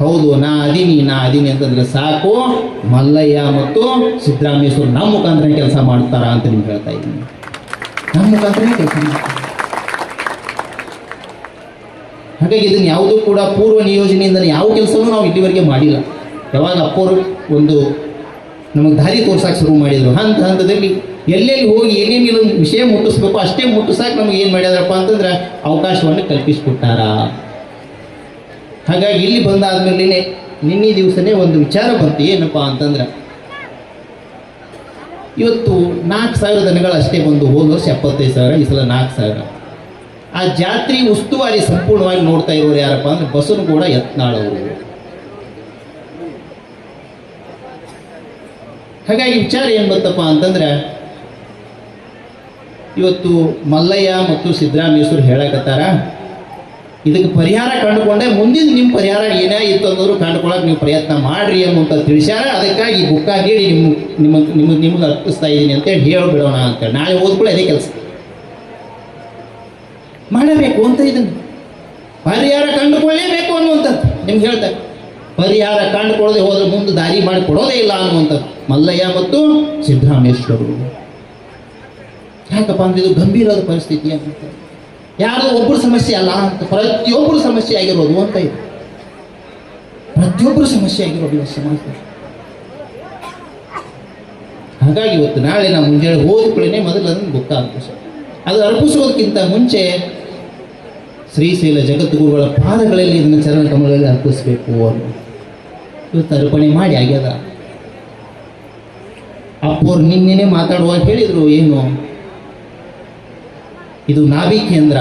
ಹೌದು, ನಾ ಅದೀನಿ ಅಂತಂದ್ರೆ ಸಾಕು, ಮಲ್ಲಯ್ಯ ಮತ್ತು ಸಿದ್ದರಾಮೇಶ್ವರ ನಮ್ಮ ಮುಖಾಂತರ ಕೆಲಸ ಮಾಡ್ತಾರ ಅಂತ ನಿಮ್ಗೆ ಹೇಳ್ತಾ ಇದ್ದೀನಿ. ನಮ್ಮ ಮುಖಾಂತರನೇ ಕೆಲಸ ಮಾಡ್ತಾರೆ. ಹಾಗಾಗಿ ಇದನ್ನು ಯಾವುದೂ ಕೂಡ ಪೂರ್ವ ನಿಯೋಜನೆಯಿಂದ ಯಾವ ಕೆಲಸವೂ ನಾವು ಇಲ್ಲಿವರೆಗೆ ಮಾಡಿಲ್ಲ. ಯಾವಾಗ ಅಪ್ಪವರು ಒಂದು ನಮಗೆ ದಾರಿ ತೋರ್ಸಕ್ಕೆ ಶುರು ಮಾಡಿದರು, ಹಂತದಲ್ಲಿ ಎಲ್ಲೆಲ್ಲಿ ಹೋಗಿ ಏನೇನು ವಿಷಯ ಮುಟ್ಟಿಸ್ಬೇಕು ಅಷ್ಟೇ ಮುಟ್ಟಿಸಾಕ ನಮಗೆ ಏನು ಮಾಡ್ಯಾರಪ್ಪ ಅಂತಂದ್ರೆ ಅವಕಾಶವನ್ನು ಕಲ್ಪಿಸಿಕೊಟ್ಟಾರ. ಹಾಗಾಗಿ ಇಲ್ಲಿ ಬಂದಾದ್ಮೇಲೆ ನಿನ್ನೆ ದಿವಸನೇ ಒಂದು ವಿಚಾರ ಬಂತು. ಏನಪ್ಪ ಅಂತಂದ್ರೆ ಇವತ್ತು 4,000 ದನಗಳು ಅಷ್ಟೇ ಬಂದು, ಹೋದ ವರ್ಷ 75,000, ಈ ಸಲ 4,000. ಆ ಜಾತ್ರೆ ಉಸ್ತುವಾರಿ ಸಂಪೂರ್ಣವಾಗಿ ನೋಡ್ತಾ ಇರೋರು ಯಾರಪ್ಪ ಅಂದ್ರೆ ಬಸವನಗೌಡ ಯತ್ನಾಳ್ ಅವರು. ಹಾಗಾಗಿ ವಿಚಾರ ಏನು ಬಂತಪ್ಪ ಅಂತಂದ್ರೆ ಇವತ್ತು ಮಲ್ಲಯ್ಯ ಮತ್ತು ಸಿದ್ದರಾಮೇಶ್ವರ ಹೇಳಕತ್ತಾರ, ಇದಕ್ಕೆ ಪರಿಹಾರ ಕಂಡುಕೊಂಡೆ ಮುಂದಿನ ನಿಮ್ಮ ಪರಿಹಾರ ಏನೇ ಇತ್ತು ಅನ್ನೋರು ಕಂಡುಕೊಳ್ಳೋಕೆ ನೀವು ಪ್ರಯತ್ನ ಮಾಡ್ರಿ ಅನ್ನುವಂಥ ತಿಳಿಸ್ಯಾರ. ಅದಕ್ಕಾಗಿ ಬುಕ್ಕ ಹೇಳಿ ನಿಮ್ಗೆ ಅರ್ಪಿಸ್ತಾ ಇದ್ದೀನಿ ಅಂತೇಳಿ ಹೇಳಿಬಿಡೋಣ ಅಂತೇಳಿ ನಾಳೆ ಓದ್ಕೊಳ್ಳಿ ಅದೇ ಕೆಲಸ ಮಾಡಬೇಕು ಅಂತ ಇದನ್ನು ಪರಿಹಾರ ಕಂಡುಕೊಳ್ಳೇಬೇಕು ಅನ್ನುವಂಥದ್ದು ನಿಮ್ಗೆ ಹೇಳ್ತಾರೆ. ಪರಿಹಾರ ಕಂಡುಕೊಳ್ಳದೆ ಹೋದ್ರೆ ಮುಂದೆ ದಾರಿ ಮಾಡಿ ಕೊಡೋದೇ ಇಲ್ಲ ಅನ್ನುವಂಥದ್ದು ಮಲ್ಲಯ್ಯ ಮತ್ತು ಸಿದ್ದರಾಮೇಶ್ವರರು. ಯಾಕಪ್ಪ ಅಂದ್ರೆ ಇದು ಗಂಭೀರವಾದ ಪರಿಸ್ಥಿತಿ ಅಂತ, ಯಾರೋ ಒಬ್ಬರು ಸಮಸ್ಯೆ ಅಲ್ಲ ಅಂತ, ಪ್ರತಿಯೊಬ್ಬರು ಸಮಸ್ಯೆ ಆಗಿರೋದು ಅಂತ ಇದೆ. ಪ್ರತಿಯೊಬ್ಬರು ಸಮಸ್ಯೆ ಆಗಿರೋದು ಸಮಾಜದಲ್ಲಿ. ಹಾಗಾಗಿ ಇವತ್ತು ನಾಳೆ ನಾವು ಮುಂಜಾನೆ ಓದ್ಕೊಳ್ಳೇನೆ ಮೊದಲು ಅದನ್ನು ಬುಕ್ಕ ಅರ್ಪಿಸೋದು. ಅದು ಅರ್ಪಿಸೋದಕ್ಕಿಂತ ಮುಂಚೆ ಶ್ರೀಶೈಲ ಜಗದ್ಗುರುಗಳ ಪಾದಗಳಲ್ಲಿ ಇದನ್ನು ಚರಣ ಕಮಲಗಳಲ್ಲಿ ಅರ್ಪಿಸಬೇಕು ಅನ್ನೋ ಇವತ್ತು ಅರ್ಪಣೆ ಮಾಡಿ ಆಗ್ಯದ. ಅಪ್ಪವ್ರು ನಿನ್ನೆ ಮಾತಾಡುವಾಗ ಹೇಳಿದರು, ಏನು ಇದು ನಾಭಿ ಕೇಂದ್ರ,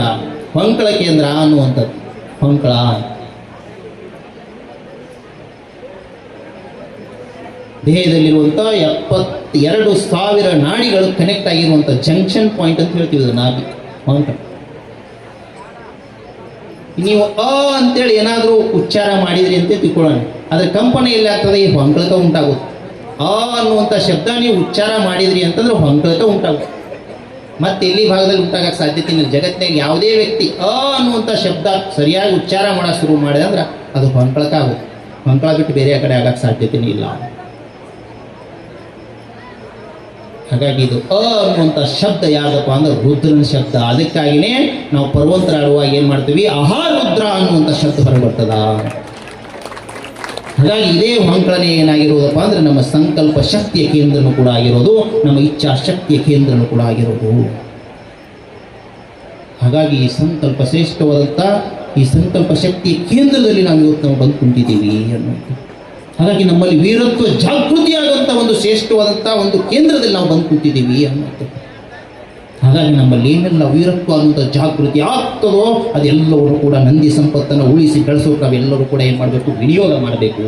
ಹೊಂಕಳ ಕೇಂದ್ರ ಅನ್ನುವಂಥದ್ದು. ಹೊಂಕಳ ದೇಹದಲ್ಲಿರುವಂಥ 72,000 ನಾಡಿಗಳು ಕನೆಕ್ಟ್ ಆಗಿರುವಂಥ ಜಂಕ್ಷನ್ ಪಾಯಿಂಟ್ ಅಂತ ಹೇಳ್ತೀವಿ ಇದು ನಾಭಿ ಹೊಂಕಳ. ನೀವು ಅಂತೇಳಿ ಏನಾದರೂ ಉಚ್ಚಾರ ಮಾಡಿದ್ರಿ ಅಂತ ತಿಳ್ಕೊಳ್ಳೋಣ, ಅದರ ಕಂಪನಿ ಎಲ್ಲಿ ಆಗ್ತದೆ? ಈ ಹೊಂಕಳಕ ಉಂಟಾಗುತ್ತೆ. ಅನ್ನುವಂಥ ಶಬ್ದ ನೀವು ಉಚ್ಚಾರ ಮಾಡಿದ್ರಿ ಅಂತಂದ್ರೆ ಹೊಂಕಳಕ ಉಂಟಾಗುತ್ತೆ. ಮತ್ತೆ ಎಲ್ಲಿ ಭಾಗದಲ್ಲಿ ಉಂಟಾಗಕ್ಕೆ ಸಾಧ್ಯತೆ ಇಲ್ಲ. ಜಗತ್ತಿನಾಗ ಯಾವುದೇ ವ್ಯಕ್ತಿ ಅನ್ನುವಂಥ ಶಬ್ದ ಸರಿಯಾಗಿ ಉಚ್ಚಾರ ಮಾಡೋಕೆ ಶುರು ಮಾಡಿದೆ ಅಂದ್ರೆ ಅದು ಹೊಂಕಳಕ ಆಗುತ್ತೆ. ಹೊಂಕಳ ಬಿಟ್ಟು ಬೇರೆ ಕಡೆ ಆಗಕ್ಕೆ ಸಾಧ್ಯತೆಯೇ ಇಲ್ಲ. ಹಾಗಾಗಿ ಇದು ಅನ್ನುವಂಥ ಶಬ್ದ ಯಾವುದಪ್ಪ ಅಂದ್ರೆ ರುದ್ರನ ಶಬ್ದ. ಅದಕ್ಕಾಗಿಯೇ ನಾವು ಪರ್ವಂತರ ಆಡುವಾಗ ಏನು ಮಾಡ್ತೀವಿ? ರುದ್ರ ಅನ್ನುವಂಥ ಶಬ್ದ ಹೊರಬರ್ತದ. ಹಾಗಾಗಿ ಇದೇ ಹೊಂಕಳನೆ ಏನಾಗಿರೋದಪ್ಪ ಅಂದ್ರೆ ನಮ್ಮ ಸಂಕಲ್ಪ ಶಕ್ತಿಯ ಕೇಂದ್ರನೂ ಕೂಡ ಆಗಿರೋದು, ನಮ್ಮ ಇಚ್ಛಾ ಶಕ್ತಿಯ ಕೇಂದ್ರನೂ ಕೂಡ ಆಗಿರೋದು. ಹಾಗಾಗಿ ಈ ಸಂಕಲ್ಪ ಶ್ರೇಷ್ಠವಾದಂಥ ಈ ಸಂಕಲ್ಪ ಶಕ್ತಿಯ ಕೇಂದ್ರದಲ್ಲಿ ನಾವು ಇವತ್ತು ನಾವು ಬಂದು ಕುಂತಿದ್ದೀವಿ ಅನ್ನೋದು. ಹಾಗಾಗಿ ನಮ್ಮಲ್ಲಿ ವೀರತ್ವ ಜಾಗೃತಿಯಾದಂಥ ಒಂದು ಶ್ರೇಷ್ಠವಾದಂಥ ಒಂದು ಕೇಂದ್ರದಲ್ಲಿ ನಾವು ಬಂದು ಕೂತಿದ್ದೀವಿ ಅನ್ನೋದು. ಹಾಗಾಗಿ ನಮ್ಮಲ್ಲಿ ಏನೆಲ್ಲ ವೀರತ್ವ ಅನ್ನುವಂಥ ಜಾಗೃತಿ ಆಗ್ತದೋ ಅದೆಲ್ಲರೂ ಕೂಡ ನಂದಿ ಸಂಪತ್ತನ್ನು ಉಳಿಸಿ ಬೆಳೆಸೋಕೆ ನಾವೆಲ್ಲರೂ ಕೂಡ ಏನು ಮಾಡಬೇಕು? ವಿನಿಯೋಗ ಮಾಡಬೇಕು.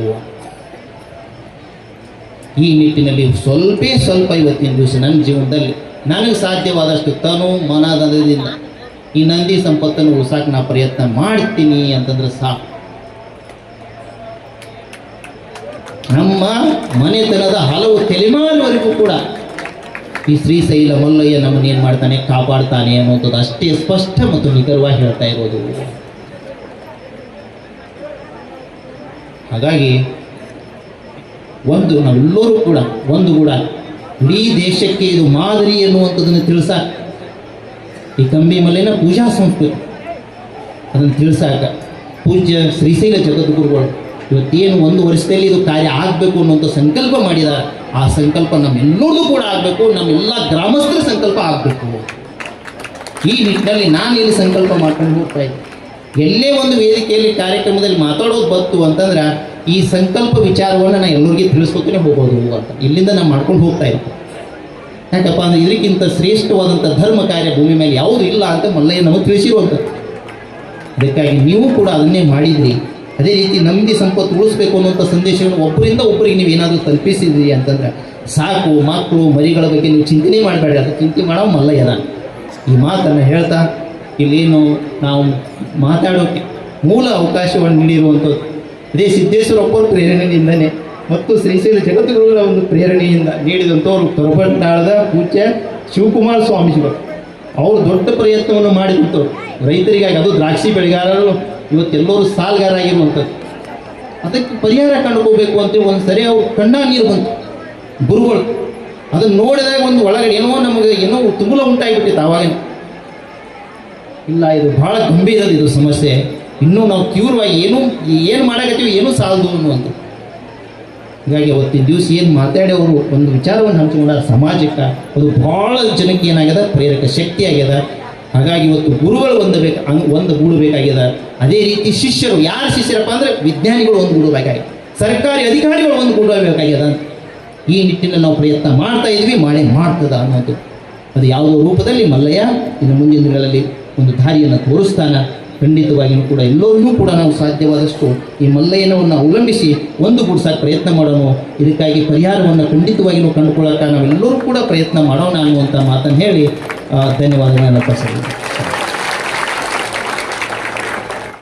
ಈ ನಿಟ್ಟಿನಲ್ಲಿ ಸ್ವಲ್ಪ ಇವತ್ತಿನ ದಿವಸ ನನ್ನ ಜೀವನದಲ್ಲಿ ನನಗೆ ಸಾಧ್ಯವಾದಷ್ಟು ತನು ಮನದಿಂದ ಈ ನಂದಿ ಸಂಪತ್ತನ್ನು ಉಳಿಸೋಕೆ ನಾ ಪ್ರಯತ್ನ ಮಾಡ್ತೀನಿ ಅಂತಂದ್ರೆ ಸಾಕು. ನಮ್ಮ ಮನೆತನದ ಹಲವು ತಲೆಮಾರಿನವರೆಗೂ ಕೂಡ ಈ ಶ್ರೀಶೈಲ ಮಲ್ಲಯ್ಯ ನಮ್ಮನ್ನು ಏನು ಮಾಡ್ತಾನೆ? ಕಾಪಾಡ್ತಾನೆ ಅನ್ನೋದು ಅಷ್ಟೇ ಸ್ಪಷ್ಟ ಮತ್ತು ನಿಖರವಾಗಿ ಹೇಳ್ತಾ ಇರೋದು. ಹಾಗಾಗಿ ನಾವೆಲ್ಲರೂ ಕೂಡ ಒಂದುಗೂಡ ಇಡೀ ದೇಶಕ್ಕೆ ಇದು ಮಾದರಿ ಎನ್ನುವಂಥದ್ದನ್ನು ತಿಳಿಸಾಕ ಈ ಕಂಬಿ ಮಲ್ಲಿನ ಪೂಜಾ ಸಂಸ್ಕೃತಿ ಅದನ್ನು ತಿಳಿಸಾಕ ಪೂಜ್ಯ ಶ್ರೀಶೈಲ ಜಗದ್ಗುರುಗಳು ಇವತ್ತೇನು 1 ವರ್ಷದಲ್ಲಿ ಇದು ಕಾರ್ಯ ಆಗಬೇಕು ಅನ್ನುವಂಥ ಸಂಕಲ್ಪ ಮಾಡಿದ್ದಾರೆ. ಆ ಸಂಕಲ್ಪ ನಮ್ಮೆಲ್ಲರದು ಕೂಡ ಆಗಬೇಕು, ನಮ್ಮೆಲ್ಲ ಗ್ರಾಮಸ್ಥರ ಸಂಕಲ್ಪ ಆಗಬೇಕು. ಈ ನಿಟ್ಟಿನಲ್ಲಿ ನಾನು ಇಲ್ಲಿ ಸಂಕಲ್ಪ ಮಾಡ್ಕೊಂಡು ಹೋಗ್ತಾ ಇದ್ದೆ. ಎಲ್ಲೇ ಒಂದು ವೇದಿಕೆಯಲ್ಲಿ ಕಾರ್ಯಕ್ರಮದಲ್ಲಿ ಮಾತಾಡೋದು ಬಂತು ಅಂತಂದ್ರೆ ಈ ಸಂಕಲ್ಪ ವಿಚಾರವನ್ನು ನಾನು ಎಲ್ಲರಿಗೂ ತಿಳಿಸ್ಕೊತಾನೆ ಹೋಗೋದು ಅಂತ ಇಲ್ಲಿಂದ ನಾನು ಮಾಡ್ಕೊಂಡು ಹೋಗ್ತಾ ಇದ್ದೆ. ಯಾಕಪ್ಪ ಅಂದರೆ ಇದಕ್ಕಿಂತ ಶ್ರೇಷ್ಠವಾದಂಥ ಧರ್ಮ ಕಾರ್ಯ ಭೂಮಿ ಮೇಲೆ ಯಾವುದೂ ಇಲ್ಲ ಅಂತ ಮಲ್ಲಯ್ಯ ನಮಗೆ ತಿಳಿಸಿರುವಂಥದ್ದು. ಅದಕ್ಕಾಗಿ ನೀವು ಕೂಡ ಅದನ್ನೇ ಮಾಡಿದ್ರಿ. ಅದೇ ರೀತಿ ನಮಗೆ ಸಂಪತ್ತು ಉಳಿಸ್ಬೇಕು ಅನ್ನುವಂಥ ಸಂದೇಶವನ್ನು ಒಬ್ಬರಿಂದ ಒಬ್ಬರಿಗೆ ನೀವು ಏನಾದರೂ ತಲುಪಿಸಿದ್ರಿ ಅಂತಂದ್ರೆ ಸಾಕು. ಮಕ್ಕಳು ಮರಿಗಳ ಬಗ್ಗೆ ನೀವು ಚಿಂತನೆ ಮಾಡಬೇಡಿ, ಅದು ಚಿಂತೆ ಮಾಡೋ ಮಲ್ಲಯ್ಯನ. ಈ ಮಾತನ್ನು ಹೇಳ್ತಾ ಇಲ್ಲೇನು ನಾವು ಮಾತಾಡೋಕ್ಕೆ ಮೂಲ ಅವಕಾಶವನ್ನು ನೀಡಿರುವಂಥದ್ದು ಅದೇ ಸಿದ್ದೇಶ್ವರ ಒಬ್ಬರ ಪ್ರೇರಣೆಯಿಂದನೇ ಮತ್ತು ಶ್ರೀಶೈಲ ಜಗದ್ಗುರುಗಳ ಒಂದು ಪ್ರೇರಣೆಯಿಂದ ನೀಡಿದಂಥವ್ರು ತೊರಬಂಡಾಳದ ಪೂಜ್ಯ ಶಿವಕುಮಾರ ಸ್ವಾಮೀಜಿಗಳು. ಅವರು ದೊಡ್ಡ ಪ್ರಯತ್ನವನ್ನು ಮಾಡಿದಂಥವ್ರು ರೈತರಿಗಾಗಿ. ಅದು ದ್ರಾಕ್ಷಿ ಬೆಳೆಗಾರರು ಇವತ್ತೆಲ್ಲರೂ ಸಾಲಗಾರರಾಗಿರುವಂಥದ್ದು. ಅದಕ್ಕೆ ಪರಿಹಾರ ಕಂಡುಕೋಬೇಕು ಅಂತೇಳಿ ಒಂದು ಸರಿ ಅವ್ರು ಕಣ್ಣಾಗ ನೀರು ಬಂತು ಗುರುಗಳು. ಅದನ್ನು ನೋಡಿದಾಗ ಒಂದು ಒಳಗಡೆ ನಮಗೆ ತುಮುಲ ಉಂಟಾಗಿಬಿಟ್ಟಿತ್ತು. ಆವಾಗ ಇಲ್ಲ, ಇದು ಭಾಳ ಗಂಭೀರ ಇದು ಸಮಸ್ಯೆ, ಇನ್ನೂ ನಾವು ತೀವ್ರವಾಗಿ ಏನು ಮಾಡಕತ್ತೀವಿ ಏನೂ ಸಾಲದು ಅನ್ನುವಂಥ. ಹೀಗಾಗಿ ಅವತ್ತಿನ ದಿವಸ ಏನು ಮಾತಾಡಿ ಅವರು ಒಂದು ವಿಚಾರವನ್ನು ಹಂಚಿಕೊಂಡ ಸಮಾಜಕ್ಕೆ ಅದು ಭಾಳ ಜನಕ್ಕೆ ಏನಾಗ್ಯದ ಪ್ರೇರಕ ಶಕ್ತಿ ಆಗ್ಯದ. ಹಾಗಾಗಿ ಇವತ್ತು ಗುರುಗಳು ಒಂದು ಗೂಡಬೇಕಾಗ್ಯದ. ಅದೇ ರೀತಿ ಶಿಷ್ಯರು, ಯಾರು ಶಿಷ್ಯರಪ್ಪ ಅಂದರೆ ವಿಜ್ಞಾನಿಗಳು ಒಂದು ಗೂಡಬೇಕಾಗ್ಯದ, ಸರ್ಕಾರಿ ಅಧಿಕಾರಿಗಳು ಒಂದು ಗೂಡಬೇಕಾಗ್ಯದ. ಈ ನಿಟ್ಟಿನಲ್ಲಿ ನಾವು ಪ್ರಯತ್ನ ಮಾಡ್ತಾ ಇದ್ವಿ, ಮಾಡ್ತದ ಅನ್ನೋದು. ಅದು ಯಾವುದೋ ರೂಪದಲ್ಲಿ ಮಲ್ಲಯ್ಯ ಇನ್ನು ಮುಂದಿನ ದಿನಗಳಲ್ಲಿ ಒಂದು ದಾರಿಯನ್ನು ತೋರಿಸ್ತಾನ. ಖಂಡಿತವಾಗಿಯೂ ಕೂಡ ಎಲ್ಲರನ್ನೂ ಕೂಡ ನಾವು ಸಾಧ್ಯವಾದಷ್ಟು ಈ ಮಲ್ಲಯ್ಯನವನ್ನು ಅವಲಂಬಿಸಿ ಒಂದು ಗೂಡ್ಸಕ್ಕೆ ಪ್ರಯತ್ನ ಮಾಡೋಣ. ಇದಕ್ಕಾಗಿ ಪರಿಹಾರವನ್ನು ಖಂಡಿತವಾಗಿಯೂ ಕಂಡುಕೊಳ್ಳೋಕೆ ನಾವೆಲ್ಲರೂ ಕೂಡ ಪ್ರಯತ್ನ ಮಾಡೋಣ ಅನ್ನುವಂಥ ಮಾತನ್ನು ಹೇಳಿ ಧನ್ಯವಾದಗಳನ್ನು ಅರ್ಪಿಸಬಹುದು.